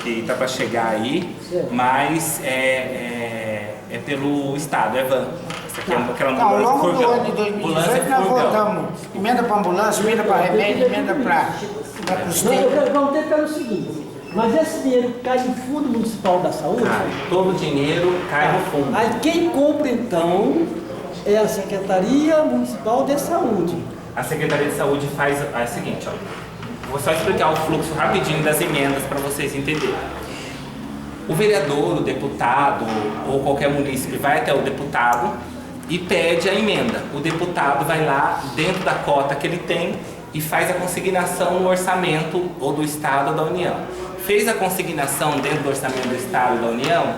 que está para chegar aí, mas é pelo Estado, é van. Essa aqui é aquela Ao ambulância longo do ano de ambulância 2018 nós furgão. voltamos emenda para ambulância, emenda para remédio, emenda para Não, custeio. eu perguntei pelo seguinte, mas esse dinheiro cai no Fundo Municipal da Saúde? Todo o dinheiro cai no fundo. Aí quem compra então é a Secretaria Municipal de Saúde. A Secretaria de Saúde faz o seguinte, ó. Vou só explicar o fluxo rapidinho das emendas para vocês entenderem. O vereador, o deputado ou qualquer munícipe vai até o deputado e pede a emenda. O deputado vai lá dentro da cota que ele tem e faz a consignação no orçamento ou do Estado ou da União. Fez a consignação dentro do orçamento do Estado ou da União,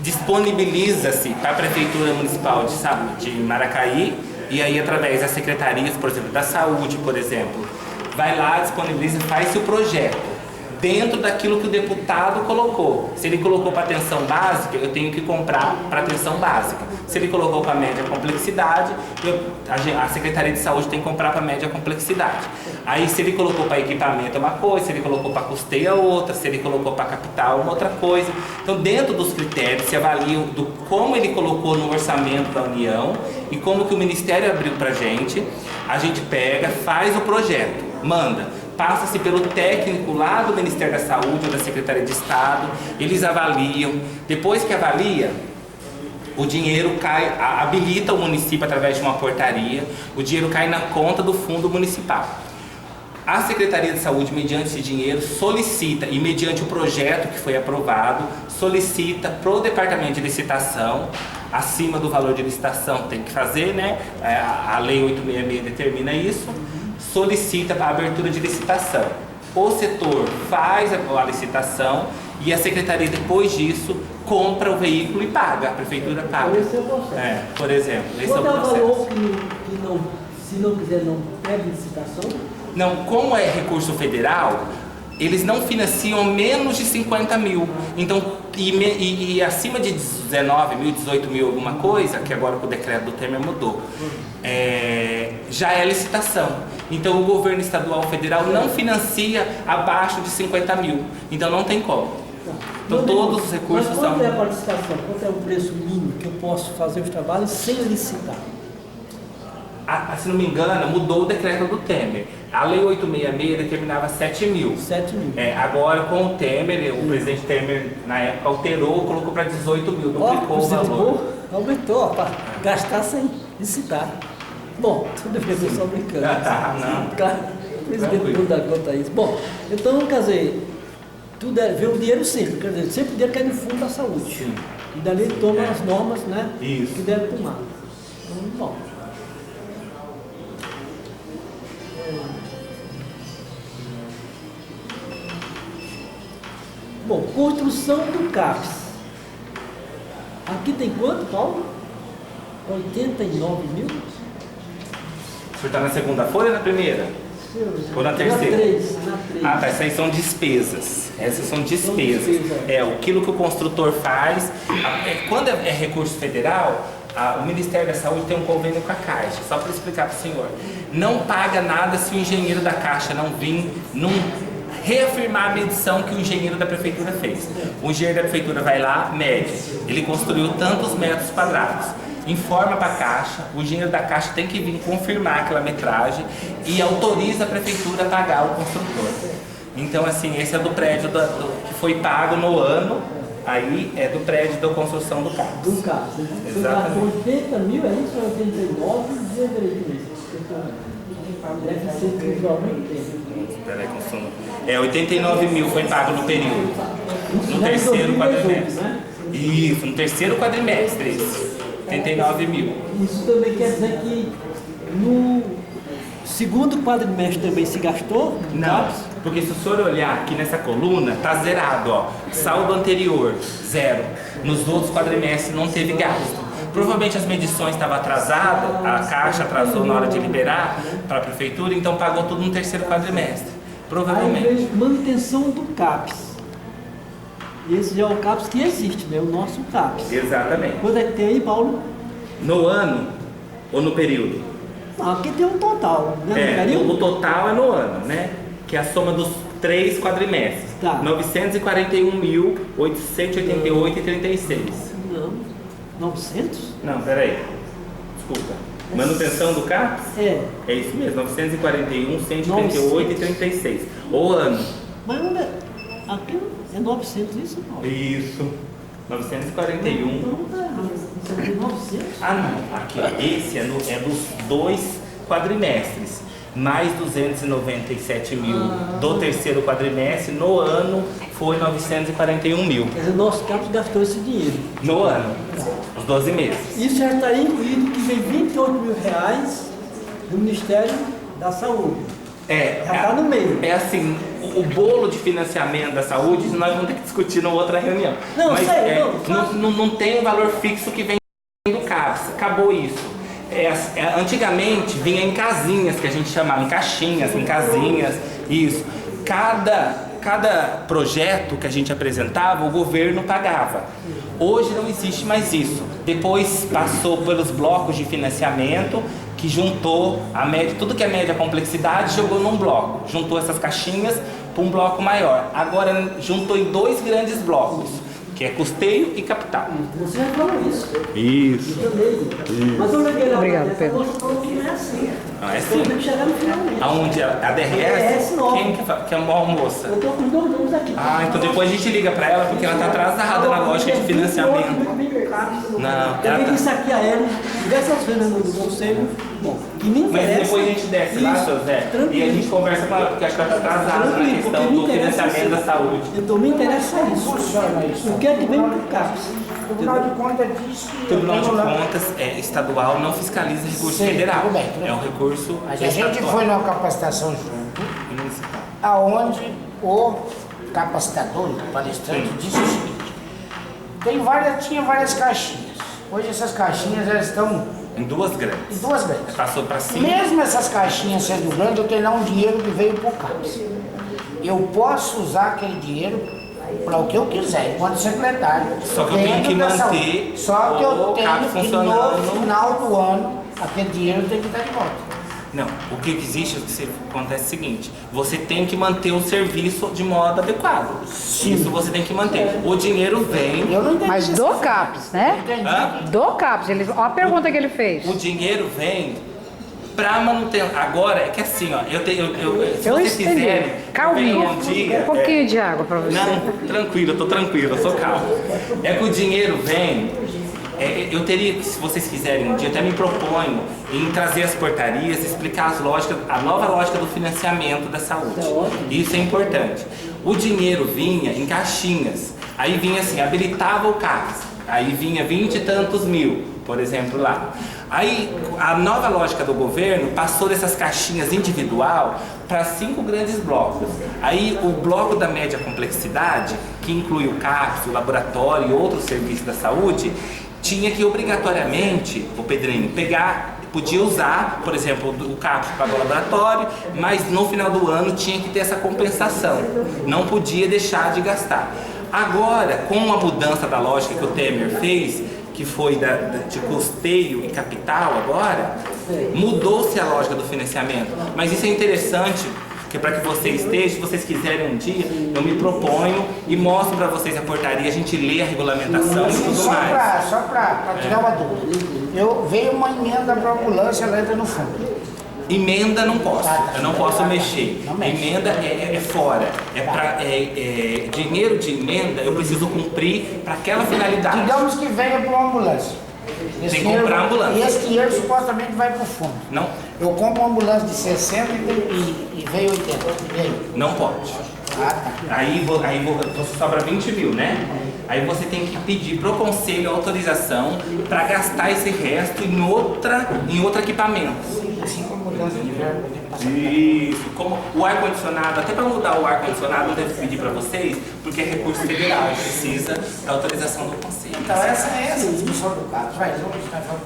disponibiliza-se para a Prefeitura Municipal de Maracaí e aí através das secretarias, por exemplo, da saúde, por exemplo, vai lá, disponibiliza, faz o projeto dentro daquilo que o deputado colocou. Se ele colocou para atenção básica, eu tenho que comprar para atenção básica. Se ele colocou para média complexidade, a Secretaria de Saúde tem que comprar para média complexidade. Aí se ele colocou para equipamento é uma coisa, se ele colocou para custeio é outra, se ele colocou para capital é uma outra coisa. Então dentro dos critérios se avalia do como ele colocou no orçamento da União e como que o Ministério abriu para a gente pega, faz o projeto, manda. Passa-se pelo técnico lá do Ministério da Saúde ou da Secretaria de Estado, eles avaliam, depois que avalia, o dinheiro cai, habilita o município através de uma portaria, o dinheiro cai na conta do fundo municipal. A Secretaria de Saúde, mediante esse dinheiro, solicita, e mediante o projeto que foi aprovado, solicita para o departamento de licitação, acima do valor de licitação tem que fazer, né? A Lei 866 determina isso, solicita para a abertura de licitação. O setor faz a licitação e a secretaria, depois disso, compra o veículo e paga, a prefeitura paga. Esse é o processo. Por exemplo, esse é o Qual é o processo. valor que não, se não quiser, não pede licitação? Não, como é recurso federal, eles não financiam menos de 50 mil. Então, e acima de 19 mil, 18 mil, alguma coisa, que agora com o decreto do Temer mudou, já é licitação. Então, o governo estadual federal não financia abaixo de 50 mil. Então, não tem como. Então, todos os recursos mas são... quanto é a participação? Quanto é o preço mínimo que eu posso fazer os trabalhos sem licitar? Se não me engano, mudou o decreto do Temer. A Lei 866 determinava 7 mil. 7 mil. Agora, com o Temer, o presidente Temer, na época, alterou, colocou para 18 mil, duplicou o valor. Aumentou, para gastar sem licitar. Bom, tudo bem, eu só brincando. Ah, tá, não. Claro, o presidente não dá conta disso. Bom, então, quer dizer, tudo vê o dinheiro sempre, quer dizer, sempre o dinheiro cai no fundo da saúde. Sim. E dali ele toma as normas, né? Isso. Que deve tomar. Então, bom. Bom, construção do CAPS. Aqui tem quanto, Paulo? 89 mil? O senhor está na segunda folha ou na primeira? Ou na terceira? Na 3. Ah, tá. Essas aí são despesas. Essas são despesas. Aquilo que o construtor faz. Quando é recurso federal, o Ministério da Saúde tem um convênio com a Caixa. Só para explicar para o senhor. Não paga nada se o engenheiro da Caixa não vir, não reafirmar a medição que o engenheiro da prefeitura fez. O engenheiro da prefeitura vai lá, mede. Ele construiu tantos metros quadrados. Informa para a Caixa, o engenheiro da Caixa tem que vir confirmar aquela metragem e autoriza a prefeitura a pagar o construtor. Então, assim, esse é do prédio que foi pago no ano, aí é do prédio da construção do CAPS. Do CAPS. Exatamente. 80 mil, é isso? 89, deve ser tudo ao mesmo tempo. Peraí, construção. 89 mil foi pago no período. No terceiro quadrimestre. Isso, no terceiro quadrimestre, isso. 89 mil. Isso também quer dizer que no segundo quadrimestre também se gastou? Não, porque se o senhor olhar aqui nessa coluna, tá zerado, ó. Saldo anterior, 0. Nos outros quadrimestres não teve gasto. Provavelmente as medições estavam atrasadas, a Caixa atrasou na hora de liberar para a prefeitura, então pagou tudo no terceiro quadrimestre. Provavelmente. Aí veio manutenção do CAPS. Esse já é o CAPS que existe, né? O nosso CAPS. Exatamente. Quanto é que tem aí, Paulo? No ano ou no período? Não, aqui tem um total, né? O total é no ano, né? Que é a soma dos 3 quadrimestres. Tá. 941.888,36. Não. 900? Não, peraí. Desculpa. Manutenção do CAPS? É. É isso mesmo, 941.188,36. O ano. Mas onde é? Aqui é 900 isso, Paulo? Isso. 941. Não, tá errado. Isso aqui é 900? Ah, não. Aqui, ó. Esse é dos 2 quadrimestres. Mais 297 mil do terceiro quadrimestre. No ano foi 941 mil. Quer dizer, nosso CAPS gastou esse dinheiro. No ano. Os 12 meses. Isso já está incluído que vem 28 mil reais do Ministério da Saúde. Já está no meio. É assim, o bolo de financiamento da saúde nós vamos ter que discutir numa outra reunião. Não, mas sério, não tem um valor fixo que vem do CAPS. Acabou isso. Antigamente vinha em casinhas, que a gente chamava, em caixinhas, em casinhas, isso. Cada projeto que a gente apresentava, o governo pagava. Hoje não existe mais isso. Depois passou pelos blocos de financiamento, que juntou a média, tudo que é média complexidade, jogou num bloco. Juntou essas caixinhas para um bloco maior. Agora juntou em 2 grandes blocos, que é custeio e capital. Você já falou isso. Isso. Eu também. Mas eu liguei lá. Obrigado, Pedro. Você falou que não é assim. Ah, é Então tem sim. que chegar no final mesmo. Aonde? A DRS? nova. Quem que é uma moça? Eu estou com os 2 nomes aqui. Ah, então depois a gente liga para ela, porque ela está atrasada na lógica de financiamento. Não, Eu ela vi tá- isso aqui a ela, diversas vezes no conselho, bom, que me Mas interessa. depois a gente desce lá, Isso, seu Zé, e a tranquilo. gente conversa com ela, porque acho que ela está atrasada na Tranquilo, questão porque me do interessa financiamento da isso. saúde. Então me interessa isso. O que é que vem pro CAPS? O Tribunal de Contas diz que O Tribunal de eu tenho lá- Contas estadual não fiscaliza recurso Sim, federal. tudo bem, tudo É bem. um recurso Mas a gente estadual. foi numa capacitação junto, Municipal. aonde o capacitador, o palestrante, disse o seguinte: tinha várias caixinhas. Hoje essas caixinhas já estão Em 2 em grandes. 2 grandes. Passou para cima. Mesmo essas caixinhas sendo grandes, eu tenho lá um dinheiro que veio para o CAPS. Eu posso usar aquele dinheiro para o que eu quiser, enquanto secretário. Só que eu tenho dentro que da manter saúde. Só que eu o tenho CAPS que funcionando. no final do ano, aquele dinheiro tem que estar de volta. Não, o que existe, acontece é o seguinte, você tem que manter o serviço de modo adequado. Sim. Isso você tem que manter. O dinheiro vem, Eu não entendi. Mas do CAPS, né? Entendi. Hã? Do CAPS. Olha a pergunta que ele fez. o dinheiro vem para manutenção. Agora é que assim, ó, se Eu vocês entendi. quiserem, Calminha. um dia, Um pouquinho de água para você. Não, tranquilo, eu tô tranquilo, eu sou calmo. É que o dinheiro vem Eu teria, se vocês quiserem um dia, até me proponho em trazer as portarias, explicar a nova lógica do financiamento da saúde. Isso é importante. O dinheiro vinha em caixinhas, aí vinha assim, habilitava o CAPS, aí vinha 20 e tantos mil, por exemplo, lá. Aí a nova lógica do governo passou dessas caixinhas individual para 5 grandes blocos. Aí o bloco da média complexidade, que inclui o CAPS, o laboratório e outros serviços da saúde, tinha que obrigatoriamente, o Pedrinho, podia usar, por exemplo, o CAPS para o laboratório, mas no final do ano tinha que ter essa compensação, não podia deixar de gastar. Agora, com a mudança da lógica que o Temer fez, que foi de custeio e capital agora, mudou-se a lógica do financiamento. Mas isso é interessante, que para que vocês estejam, se vocês quiserem um dia, eu me proponho e mostro para vocês a portaria, a gente lê a regulamentação e tudo mais. Só para tirar uma dúvida, veio uma emenda para a ambulância, ela entra no fundo. Emenda não posso, eu não posso mexer. Não mexe. Emenda é fora. Dinheiro de emenda eu preciso cumprir para aquela finalidade. Digamos que venha para uma ambulância. Tem que comprar a ambulância. E esse dinheiro supostamente vai para o fundo. Não, Eu compro uma ambulância de 60 e veio 80. E aí? não pode. Ah, tá. Aí você sobra 20 mil, né? Aí você tem que pedir pro conselho autorização para gastar esse resto em outro equipamento. Assim como a mudança de verba, né? Isso, como o ar-condicionado, até para mudar o ar-condicionado eu devo pedir para vocês, porque é recurso federal, precisa da autorização do conselho. Então essa é a discussão do caso. Vai, vamos estar falando.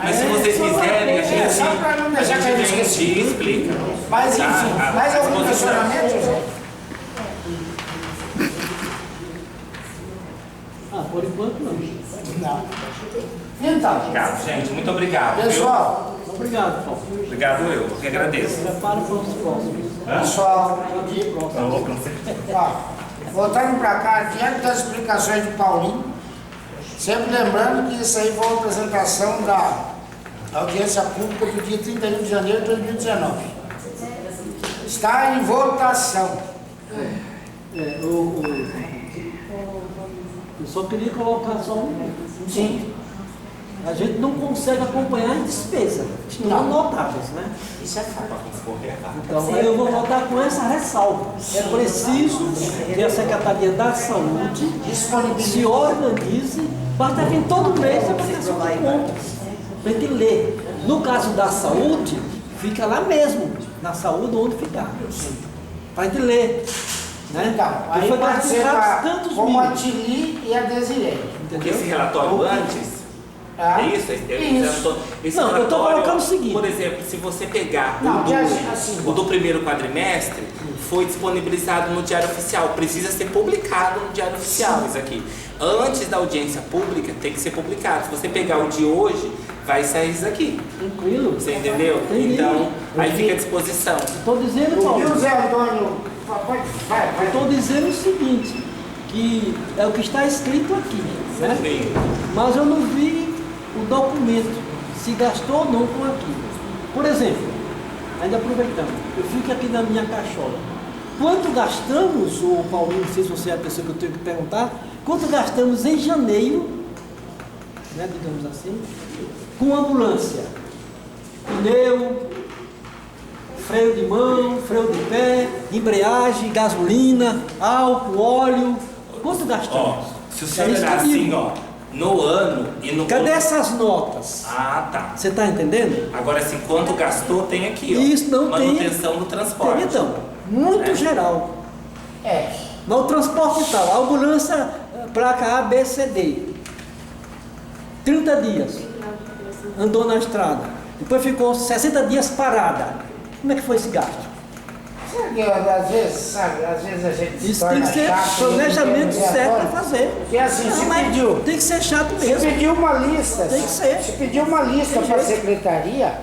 Mas se vocês quiserem, a gente só para não deixar cair no esquecimento. explica. Mas enfim, Tá? mais algum disposição. questionamento, José? Por enquanto não. Não. Então, Obrigado, gente, muito obrigado. viu? pessoal, Obrigado, Paulo. Obrigado eu que agradeço. Prepara para os próximos. pessoal, Com certeza. ó, voltando para cá, diante das explicações de Paulinho, sempre lembrando que isso aí foi uma apresentação da audiência pública do dia 31 de janeiro de 2019. Está em votação. Eu só queria colocar só um. Sim, A gente não consegue acompanhar as despesas, não notáveis, né? isso é fato. Então aí eu vou votar com essa ressalva. É preciso que a Secretaria da Saúde se organize para estar vindo todo mês a prestação de contas. Para gente ler. No caso da saúde, fica lá mesmo, na saúde onde ficar. Para gente ler. Né? Então, aí foi pode ser gastado tantos como mil. a Tili e a Desirê. Porque esse relatório antes, Tá? é isso? Esse Não, eu tô relatório, colocando o seguinte. Por exemplo, se você pegar Não, o do primeiro quadrimestre, foi disponibilizado no Diário Oficial, precisa ser publicado no Diário Oficial isso aqui. Antes da audiência pública tem que ser publicado. Se você pegar o de hoje, vai sair isso aqui. Tranquilo. Você entendeu? Entendi. Então, aí fica à disposição. Estou dizendo, E o Paulo, Zé Antônio, vai. estou dizendo o seguinte, que é o que está escrito aqui, né? Sim. Mas eu não vi o documento, se gastou ou não com aquilo. Por exemplo, ainda aproveitando, eu fico aqui na minha cachola. Quanto gastamos, o Paulinho, não sei se você é a pessoa que eu tenho que perguntar, quanto gastamos em janeiro, né, digamos assim, com ambulância? Pneu, freio de mão, freio de pé, embreagem, gasolina, álcool, óleo. Quanto gastamos? Se o senhor olhar assim, ó, no ano e no... Cadê essas notas? Ah, tá. Você está entendendo? Agora, assim, quanto gastou tem aqui, ó. Isso não tem. Manutenção do transporte. Então, muito geral. É. Mas o transporte e tal, a ambulância, placa A, B, C, D. 30 dias andou na estrada. Depois ficou 60 dias parada. Como é que foi esse gasto? Sabe que às vezes a gente se Isso torna tem que ser chato, planejamento né? certo para fazer. Porque assim, Não, você mas pediu. tem que ser chato Você mesmo. pediu uma lista. Tem que ser. Você pediu uma lista Tem para a jeito. secretaria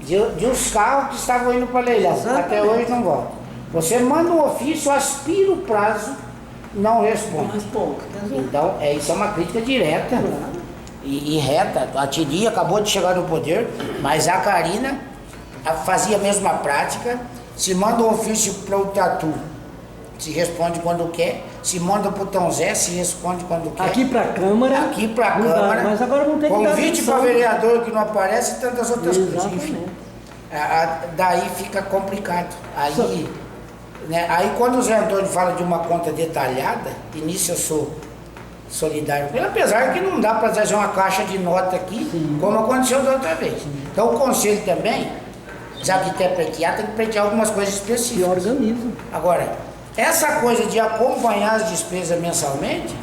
de os carros que estavam indo para leilão. Exatamente. Até hoje não volta. Você manda um ofício, aspira o prazo, não responde. Mas, pô, Então, isso é uma crítica direta e reta. A Tiri acabou de chegar no poder, mas a Karina fazia a mesma prática. Se manda um ofício para o Tatu, se responde quando quer. se manda pro Tom Zé, se responde quando quer. Aqui pra Câmara. Aqui pra não dá, Câmara. mas agora vão ter que dar convite atenção. para vereador que não aparece e tantas outras coisas. Exatamente. Enfim, daí fica complicado. Aí, né, aí quando o Zé Antônio fala de uma conta detalhada, e nisso eu sou solidário com ele, apesar que não dá para trazer uma caixa de nota aqui, como aconteceu da outra vez. Então o conselho também, já que quer pleitear, tem que pleitear algumas coisas E específicas. organiza. Agora, essa coisa de acompanhar as despesas mensalmente,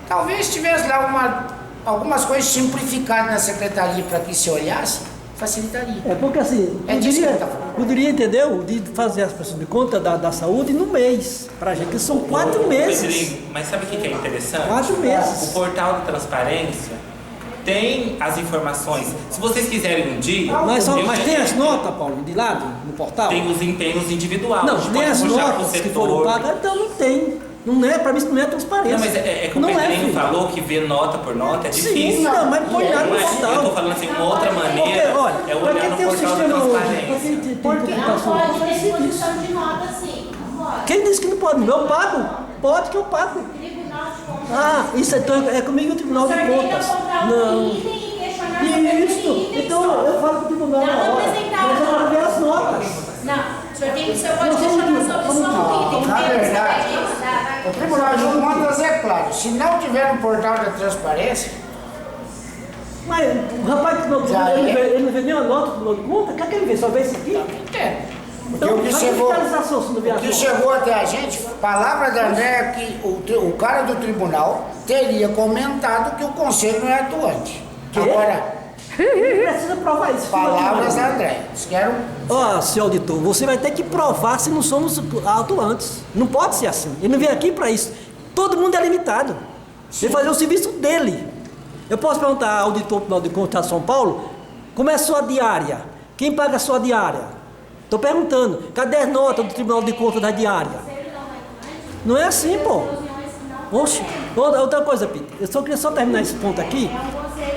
talvez tivesse lá algumas coisas simplificadas na secretaria para que se olhasse, facilitaria. É porque assim, É disso que ele tá falando. poderia, entendeu? De fazer as pessoas de conta da saúde no mês. Pra gente, que são 4 meses. Pedrinho, mas sabe o que é interessante? 4 meses. O portal de transparência tem as informações. Se vocês quiserem um dia... Mas eu tem as notas, Paulo, de lado, no portal? Tem os empenhos individuais. Não, a gente tem pode as puxar pro notas que foram setor. pagas, então não tem. Não é, pra mim isso não é transparência. Não, mas é como o Não Pedrinho filho. falou que ver nota por nota é difícil. Sim, não, mas põe nada no Mas portal. eu tô falando assim, uma outra Porque, maneira olha, é pra olhar quem no tem o portal da sistema hoje, pra transparência. quem tem Porque não computação, pode ter faz isso. disposição de nota assim. Não pode. Quem disse que não pode? Eu pago. Pode que eu pago. Tribunal de Contas. Ah, isso então é comigo o Tribunal de O senhor tem que Contas. apontar Não. um item e questionar sobre Isso. aquele item Então só. eu falo com o Tribunal na Não hora. apresentar Mas eu a quero ver as nota. notas. Não, o senhor pode Não, questionar sobre só um item. Na Tem que verdade, saber o Tribunal de Contas é claro, se não tiver no portal da transparência, Mas o rapaz do Tribunal de Já Contas, é. ele não vê nem a nota do Tribunal de Contas? Quer que ele vê? Só vê isso aqui? é. Porque Então, o que faz chegou, fiscalização se não vê o as que notas. chegou até a gente, palavra da André é que o cara do tribunal teria comentado que o conselho não é atuante. Quê? Agora, Precisa provar isso. palavras da André. Eles querem Ó, senhor auditor, você vai ter que provar se não somos atuantes. Não pode ser assim. Ele não veio aqui para isso. Todo mundo é limitado. Ele fazer o serviço dele. Eu posso perguntar ao auditor do Tribunal de Contas de São Paulo, como é a sua diária? Quem paga a sua diária? Estou perguntando, cadê as notas do Tribunal de Contas da diária? Não é assim, pô. Oxe, outra coisa, Peter. Eu só queria terminar esse ponto aqui.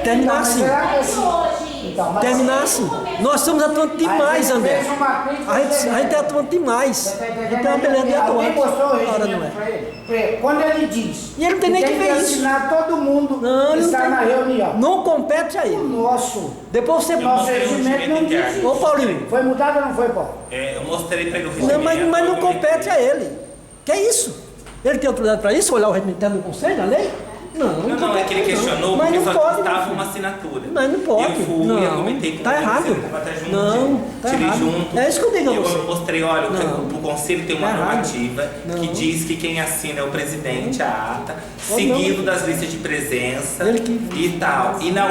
Terminar assim. Será que assim? Então, mas Terminar assim. Nós somos atuantes demais, André. fez uma crítica A gente é atuante demais. A gente tem uma beleza de Alguém atuante. mostrou o Ora, não regimento é. para ele? Quando ele diz E ele não tem nem que ver isso. assinar todo mundo Não, que ele está não na tem. reunião. Não compete a ele. Nosso Depois você nosso passa. regimento não diz isso. Ô, Paulinho. Foi mudado ou não foi, Paulo? Eu mostrei para ele o Não, regimento. mas não compete a ele. Que é isso? Ele tem autoridade para isso? Olhar o regimento interno do conselho, da lei? Não, Não, é que ele questionou Mas porque não só pode, estava meu uma filho. assinatura. Mas não pode. Eu fui, Não, eu comentei com tá ele, errado. você tava até junto, Não, tá tirei errado. junto. É isso que eu digo a Eu você. mostrei, olha, Não. o conselho tem uma Tá errado. normativa que Não. diz que quem assina é o presidente, a ata, Ou seguido das listas de presença Ele que- e tal. E na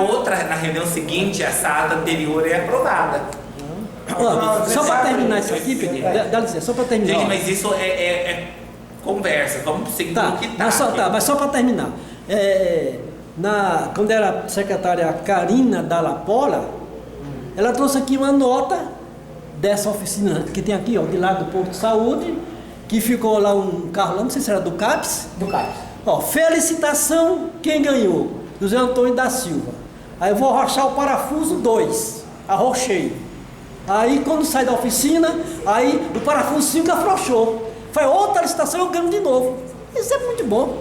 reunião seguinte, essa ata anterior é aprovada. Ó, só para terminar isso aqui, Esse Pedro, regimento. dá licença, só para terminar. Gente, ó. mas isso é conversa, vamos seguir Tá, o que tá. mas só para terminar. Quando era secretária Karina Dalla Pola, ela trouxe aqui uma nota dessa oficina que tem aqui, ó, de lado do posto de saúde, que ficou lá um carro lá, não sei se era do CAPS. Do CAPS. Ó, felicitação, quem ganhou? José Antônio da Silva. Aí eu vou arrochar o parafuso 2, arrochei. Aí quando sai da oficina, aí o parafuso 5 afrouxou. Foi outra licitação, eu ganho de novo. Isso é muito bom.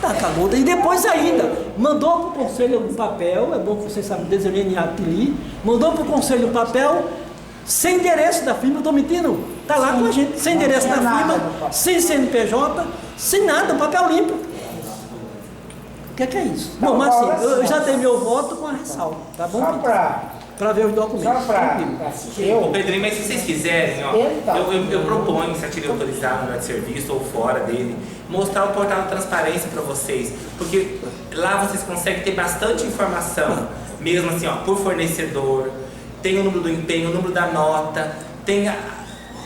Tá, acabou. E depois ainda, mandou para o conselho um papel, é bom que vocês sabem, desenhei em Apili, mandou para o conselho um papel, sem endereço da firma, estou mentindo? Tá lá com a gente, sem endereço da firma, sem CNPJ, sem nada, um papel limpo. O que é isso? Não, mas assim, eu já dei meu voto com a ressalva, tá bom? Só Para ver os documentos. Só para tranquilo. Ô Pedrinho, mas se vocês quiserem, ó, Então. eu proponho, se a tiver autorizado no lugar de serviço ou fora dele, mostrar o portal de transparência para vocês, porque lá vocês conseguem ter bastante informação, mesmo assim, ó, por fornecedor, tem o número do empenho, o número da nota, tem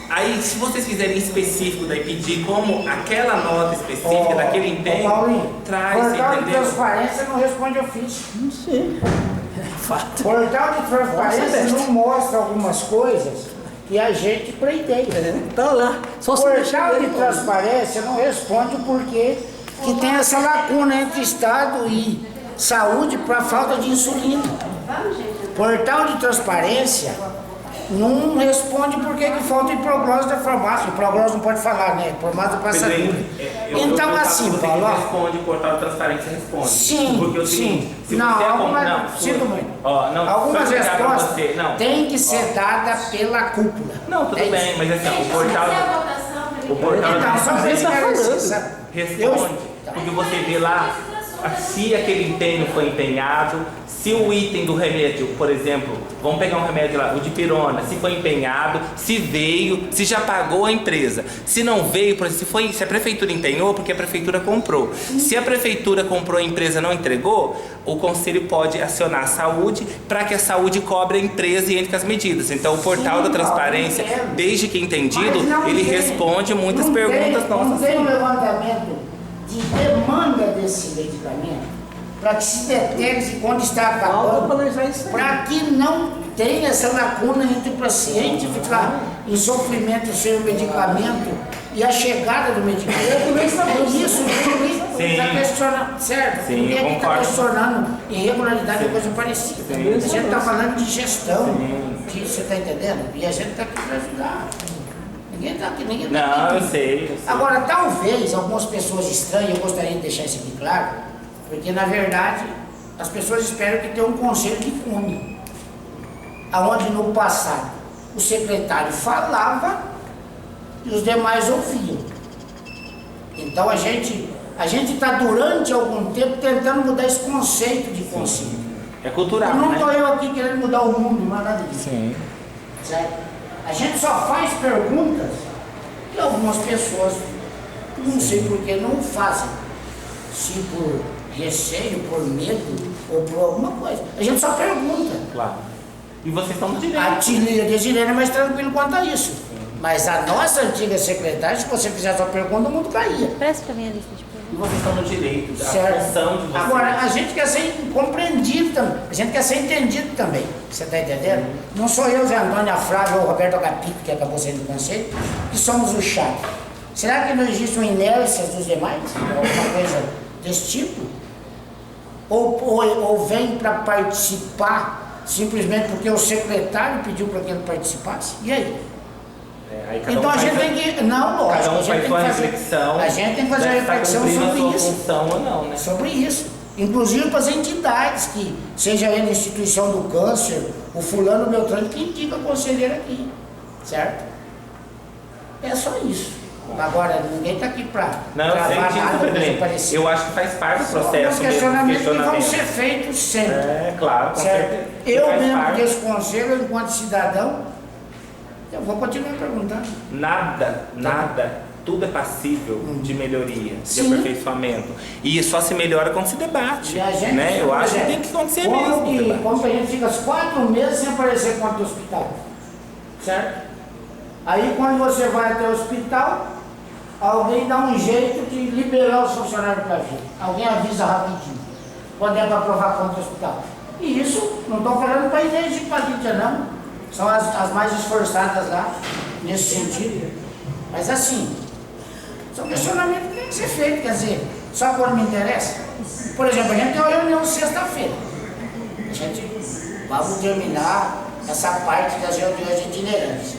aí se vocês quiserem específico daí pedir como aquela nota específica daquele empenho, Paulinho, traz, portal de entendeu? transparência não responde ofício. Não sei. É fato. Portal de transparência Nossa, não mostra algumas coisas que a gente pleiteia. Tá lá. Só se mexer Portal de nele, transparência não responde o porquê que tem essa lacuna entre Estado e saúde para falta de insulina. Portal de transparência não responde por que falta hipoglose da farmácia. Hipoglose não pode falar, né? Farmácia passa Pedrinho, tudo. Então, assim, você Paulo, ó. responde, o portal de transparência responde. Sim, porque o seguinte, sim. se Não, você algumas, sinto muito. Algumas respostas têm que ser dadas pela cúpula. Não, tudo É bem, isso. mas assim, Gente, o portal fazer a votação o portal de Então, só transparência responde. responde, porque você vê lá se aquele empenho foi empenhado, se o item do remédio, por exemplo, vamos pegar um remédio lá, o dipirona, se foi empenhado, se veio, se já pagou a empresa. Se não veio, por exemplo, se a prefeitura empenhou, porque a prefeitura comprou. Se a prefeitura comprou e a empresa não entregou, o conselho pode acionar a saúde para que a saúde cobre a empresa e entre com as medidas. Então o portal da transparência, desde que entendido, ele responde muitas perguntas nossas. Não tem um levantamento de demanda desse medicamento para que se detecte quando está acabando, para que não tenha essa lacuna entre o paciente ficar em sofrimento sem o medicamento e a chegada do medicamento. É isso, ninguém está questionando, certo? Sim, Ninguém está concordo. questionando irregularidade ou coisa parecida. A gente está falando de gestão, que você está entendendo? E a gente está aqui para ajudar. Ninguém está aqui, ninguém tá Não, aqui. eu sei. Agora, talvez algumas pessoas estranhas, eu gostaria de deixar isso aqui claro, porque na verdade as pessoas esperam que tenha um conselho que fume. Aonde no passado o secretário falava e os demais ouviam. Então a gente está durante algum tempo tentando mudar esse conceito de conselho. É cultural, Não né? estou eu aqui querendo mudar o mundo, mas nada disso. Sim. Certo? A gente só faz perguntas que algumas pessoas, não sei por que, não fazem. Se por receio, por medo ou por alguma coisa. A gente só pergunta. Claro. E vocês estão no direito. A Tirene é mais tranquilo quanto a isso. Mas a nossa antiga secretária, se você fizesse uma pergunta, o mundo caía. Presta pra mim a lista de perguntas. E vocês estão no direito, a Certo. função de vocês. Agora, a gente quer ser compreendido também, a gente quer ser entendido também, você está entendendo? Não sou eu, Zé Antônio, a Flávia ou o Roberto Agapico, que acabou sendo do conselho, que somos o chato. Será que não existe uma inércia dos demais? Alguma coisa desse tipo? Ou vem para participar simplesmente porque o secretário pediu para que ele participasse? E aí? Aí cada Então um a gente faz tem que. Não, lógico. Cada um a gente faz tem sua que fazer, reflexão. a gente tem que fazer a se tá reflexão cumprindo sobre a sua isso. função ou não, né? Sobre isso. Inclusive para as entidades, que seja ele a instituição do câncer, o fulano Beltrano, que indica o conselheiro aqui. Certo? É só isso. Agora, ninguém está aqui para Não, eu sei travar disso, nada, coisa Pedrinho. parecida. Eu acho que faz parte do São processo mesmo, questionamentos que vão questionamento. ser feitos sempre. É, claro, com Certo? certeza. Eu Faz mesmo parte. desse conselho, enquanto cidadão, eu vou continuar perguntando. Nada, tudo é passível de melhoria, de Sim. aperfeiçoamento. E só se melhora quando se debate. E a gente, Né? Eu por acho que exemplo, tem que acontecer como mesmo. o que, debate. como que a gente fica 4 meses sem aparecer quanto do hospital, certo? Aí quando você vai até o hospital, alguém dá um jeito de liberar os funcionários para vir. Alguém avisa rapidinho, quando é para aprovar conta do hospital. E isso, não estou falando para a igreja de Padilha, não. São as mais esforçadas lá, nesse sentido. Mas assim, são questionamentos que tem que ser feitos, quer dizer, só quando me interessa. Por exemplo, a gente tem uma reunião sexta-feira. A gente vamos terminar essa parte das reuniões itinerantes.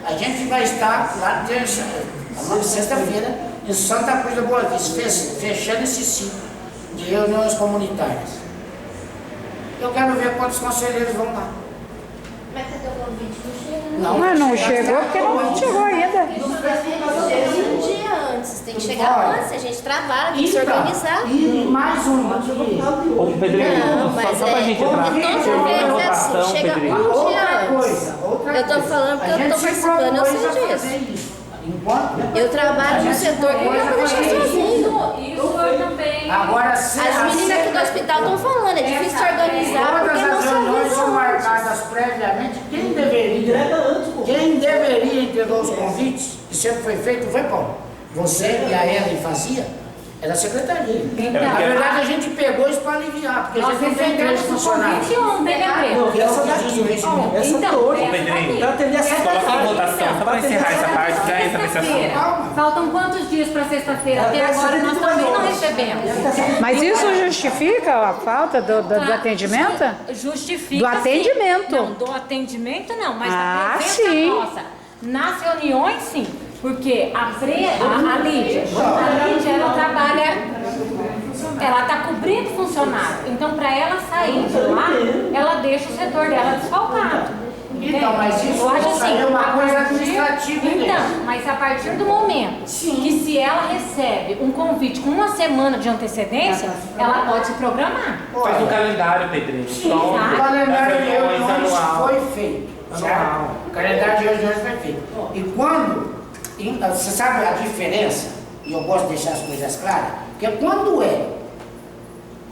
A gente vai estar lá sexta-feira em Santa Cruz da Boa Vista, fechando esse ciclo de reuniões comunitárias. Eu quero ver quantos conselheiros vão lá. Mas cadê o convite? Não chega, Não, Mas não chegou porque não chegou ainda. Um dia antes, tem que chegar antes, a gente trabalha, tem que se organizar. E mais um aqui. Ô, Pedrinho, Não, mas só pra gente entrar. toda vez é assim, chega Pedrinho. um dia Outra antes. coisa, outra Eu tô coisa. falando porque A eu gente tô se participando, eu propôs sei a disso. fazer isso. Enquanto Eu trabalho no setor que não dá pra deixar sozinho. E o senhor também. agora As meninas aqui do hospital estão falando, é difícil se organizar porque todas não as se reuniões são avisa antes. marcadas previamente. Quem deveria entregar os convites, que sempre foi feito, foi Paulo. Você e a Ellen fazia, É da secretaria. Então. Na verdade, a gente pegou isso para aliviar, porque a Nós gente não tem recebemos 3 o funcionários. convite ontem, Gabriel. Que é essa daqui. Essa Então, toda. essa Pedrinho, daqui. Pra atender essa Coloca a votação, só para encerrar essa parte, já entra nesse assunto. Sexta-feira. Faltam quantos dias para sexta-feira? Até agora nós também não recebemos. Mas isso justifica a falta do atendimento? Justifica. Do atendimento. Sim. Não, do atendimento não, mas Ah, da presença sim. nossa. Nas reuniões, sim. Porque a Lídia, ela trabalha. Ela está cobrindo funcionário. Então, para ela sair de lá, ela deixa o setor dela desfalcado. Então, mas isso Eu acho assim, é uma a coisa partir- administrativa. Então, mas a partir do momento que se ela recebe um convite com uma semana de antecedência, ela pode se programar. Faz um calendário, Pedrinho. Sim, Pronto. tá. O calendário de Reuniões reuniões anual. foi feito, certo? O calendário de reuniões foi feito. E quando, você sabe a diferença, e eu gosto de deixar as coisas claras, porque quando é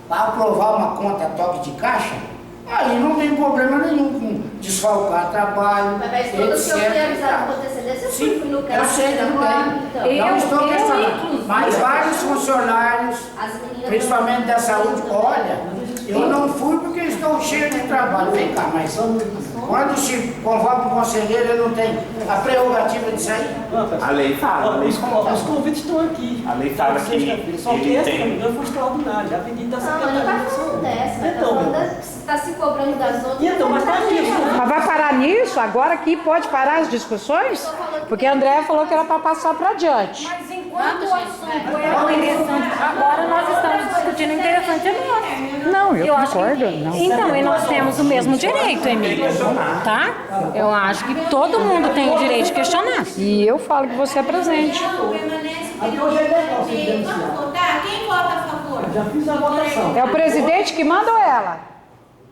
para aprovar uma conta toque de caixa, aí não tem problema nenhum com desfalcar trabalho, Mas tudo que eu fui etc. avisado com antecedência, eu Sim, fui no eu caso. sei, tudo bem. Então, Não estou eu, questionando. inclusive, Mas vários funcionários, as meninas principalmente da saúde, olha, eu não fui porque estou cheio de trabalho. Vem cá, mas quando se convoca um conselheiro, ele não tem a prerrogativa de sair? A lei fala, a lei Os fala. convites estão aqui. A lei fala que Sexta-feira. Só que ele essa, tem- se não me engano, foi extraordinária. A pedido da Não, ele Secretaria não de tá falando Saúde. dessa, mas tá Então, falando meu. tá se cobrando das outras. Então, mas tá aqui. Mas vai parar nisso? Agora aqui pode parar as discussões? Porque a Andréa falou que era para passar para adiante. Mas enquanto o assunto é interessante, agora nós estamos discutindo interessante nosso. Não, eu acho que- concordo. Não. Então, e nós temos o mesmo direito, Emília, tá? Eu acho que todo mundo tem o direito de questionar. E eu falo que você é presente. Aqui hoje é legal você denunciar. Vamos votar? Quem vota a favor? Já fiz a votação. É o presidente que manda ou ela?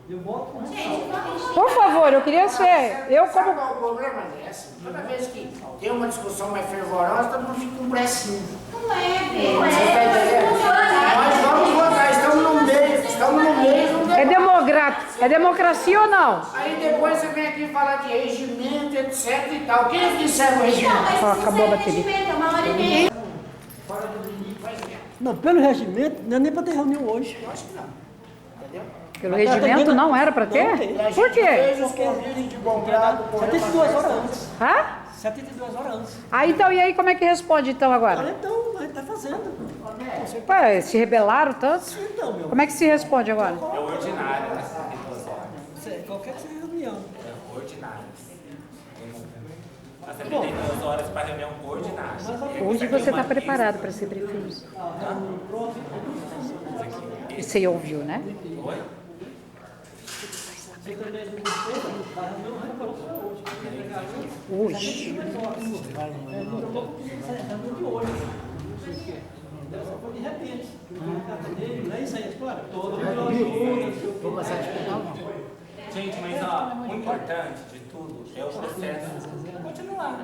Eu voto com Por favor, eu queria ser. Eu como. Sabe qual o problema dessa? Toda vez que tem uma discussão mais fervorosa, todo mundo fica com pressinho. Não é, Você está entendendo? Nós vamos votar, estamos no meio. É democracia ou não? Aí depois você vem aqui falar de regimento, etc e tal. Quem é que serve o regimento? Ó, acabou a bateria. É uma hora e meia. Fora do limite, faz mesmo. Não, pelo regimento, não é nem para ter reunião hoje. Eu acho que não. Entendeu? Pelo regimento não era para Não ter? tem. E a gente Por quê? fez os convites de bom grado. por 72 horas antes. Hã? 72 horas antes. Ah, então, e aí como é que responde então agora? Então, a gente tá fazendo. Ué, se rebelaram tanto? Então, meu. Como é que se responde agora? É ordinário, né? 72 horas. Qualquer que seja reunião. É ordinário. A 72 horas para reunião ordinária. Hoje você está preparado para ser prefeito. Você ouviu, né? Oi? Hoje. De repente. Não é isso aí, claro. Todo mundo. Gente, mas ó, o importante de tudo é o processo continuar.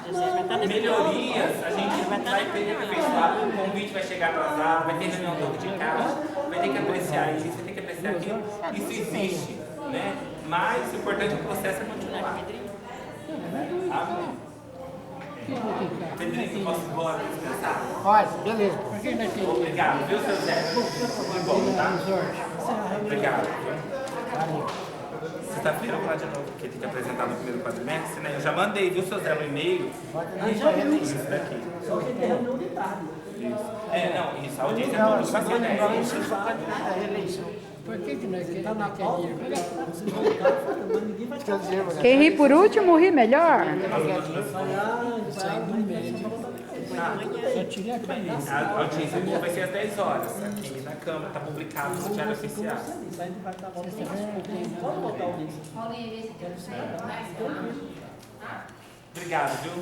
Melhorias, a gente vai ter que aperfeiçoar, o convite vai chegar atrasado, vai ter reunião toque de caixa, vai ter que apreciar isso, vai ter que apreciar aquilo. Isso existe, né? Mas o importante é o processo é continuar. Amém. Pedrinho, posso ir embora descansar? Pode, beleza. Obrigado, viu, seu Zé? Tudo bom, tá? Obrigado. Sexta-feira eu vou lá de novo, porque tem que apresentar no primeiro quadrimestre, né? Eu já mandei, viu, seu Zé, no e-mail. Isso daqui. Só que tem reunião de tarde. Isso. É, não, isso, a audiência é pública vai ser 10. A reeleição. Por que nós queremos naquele Quem ri por último, ri melhor. só tirei a camisa? A audiência pública vai ser às 10 horas, aqui na Câmara, está publicado no Diário Oficial. Obrigado, viu?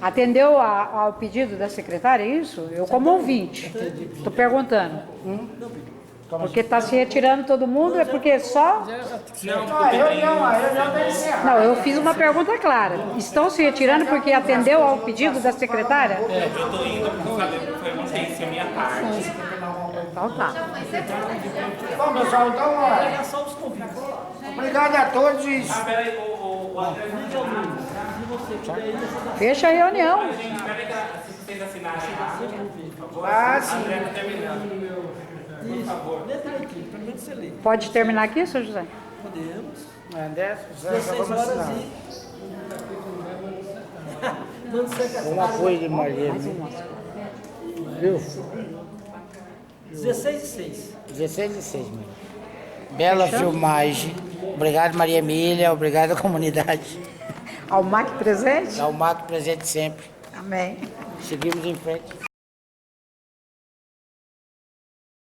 Atendeu ao pedido da secretária, é isso? Eu como ouvinte. Estou perguntando. Porque está se retirando todo mundo, é porque só... Não, a reunião vai encerrar. Não, eu fiz uma pergunta clara. Estão se retirando porque atendeu ao pedido da secretária? Eu estou indo porque eu falei que foi uma ciência minha parte. Então tá. Bom, pessoal, então, olha, Só os convites. obrigado a todos. Ah, peraí, o André não Fecha a reunião. Gente, espera que se vocês assinarem rápido, por favor. Ah, sim. André tá terminando. Por favor. Lê direitinho, pelo menos você lê. Pode terminar aqui, seu José? Podemos. André, 16 horas e... Não sei que um apoio de Maria. Viu? 16 e 6. 16 e 6, mãe. Bela filmagem. Obrigado, Maria Emília. Obrigado, comunidade. Ao MAC presente? Ao MAC presente sempre. Amém. Seguimos em frente.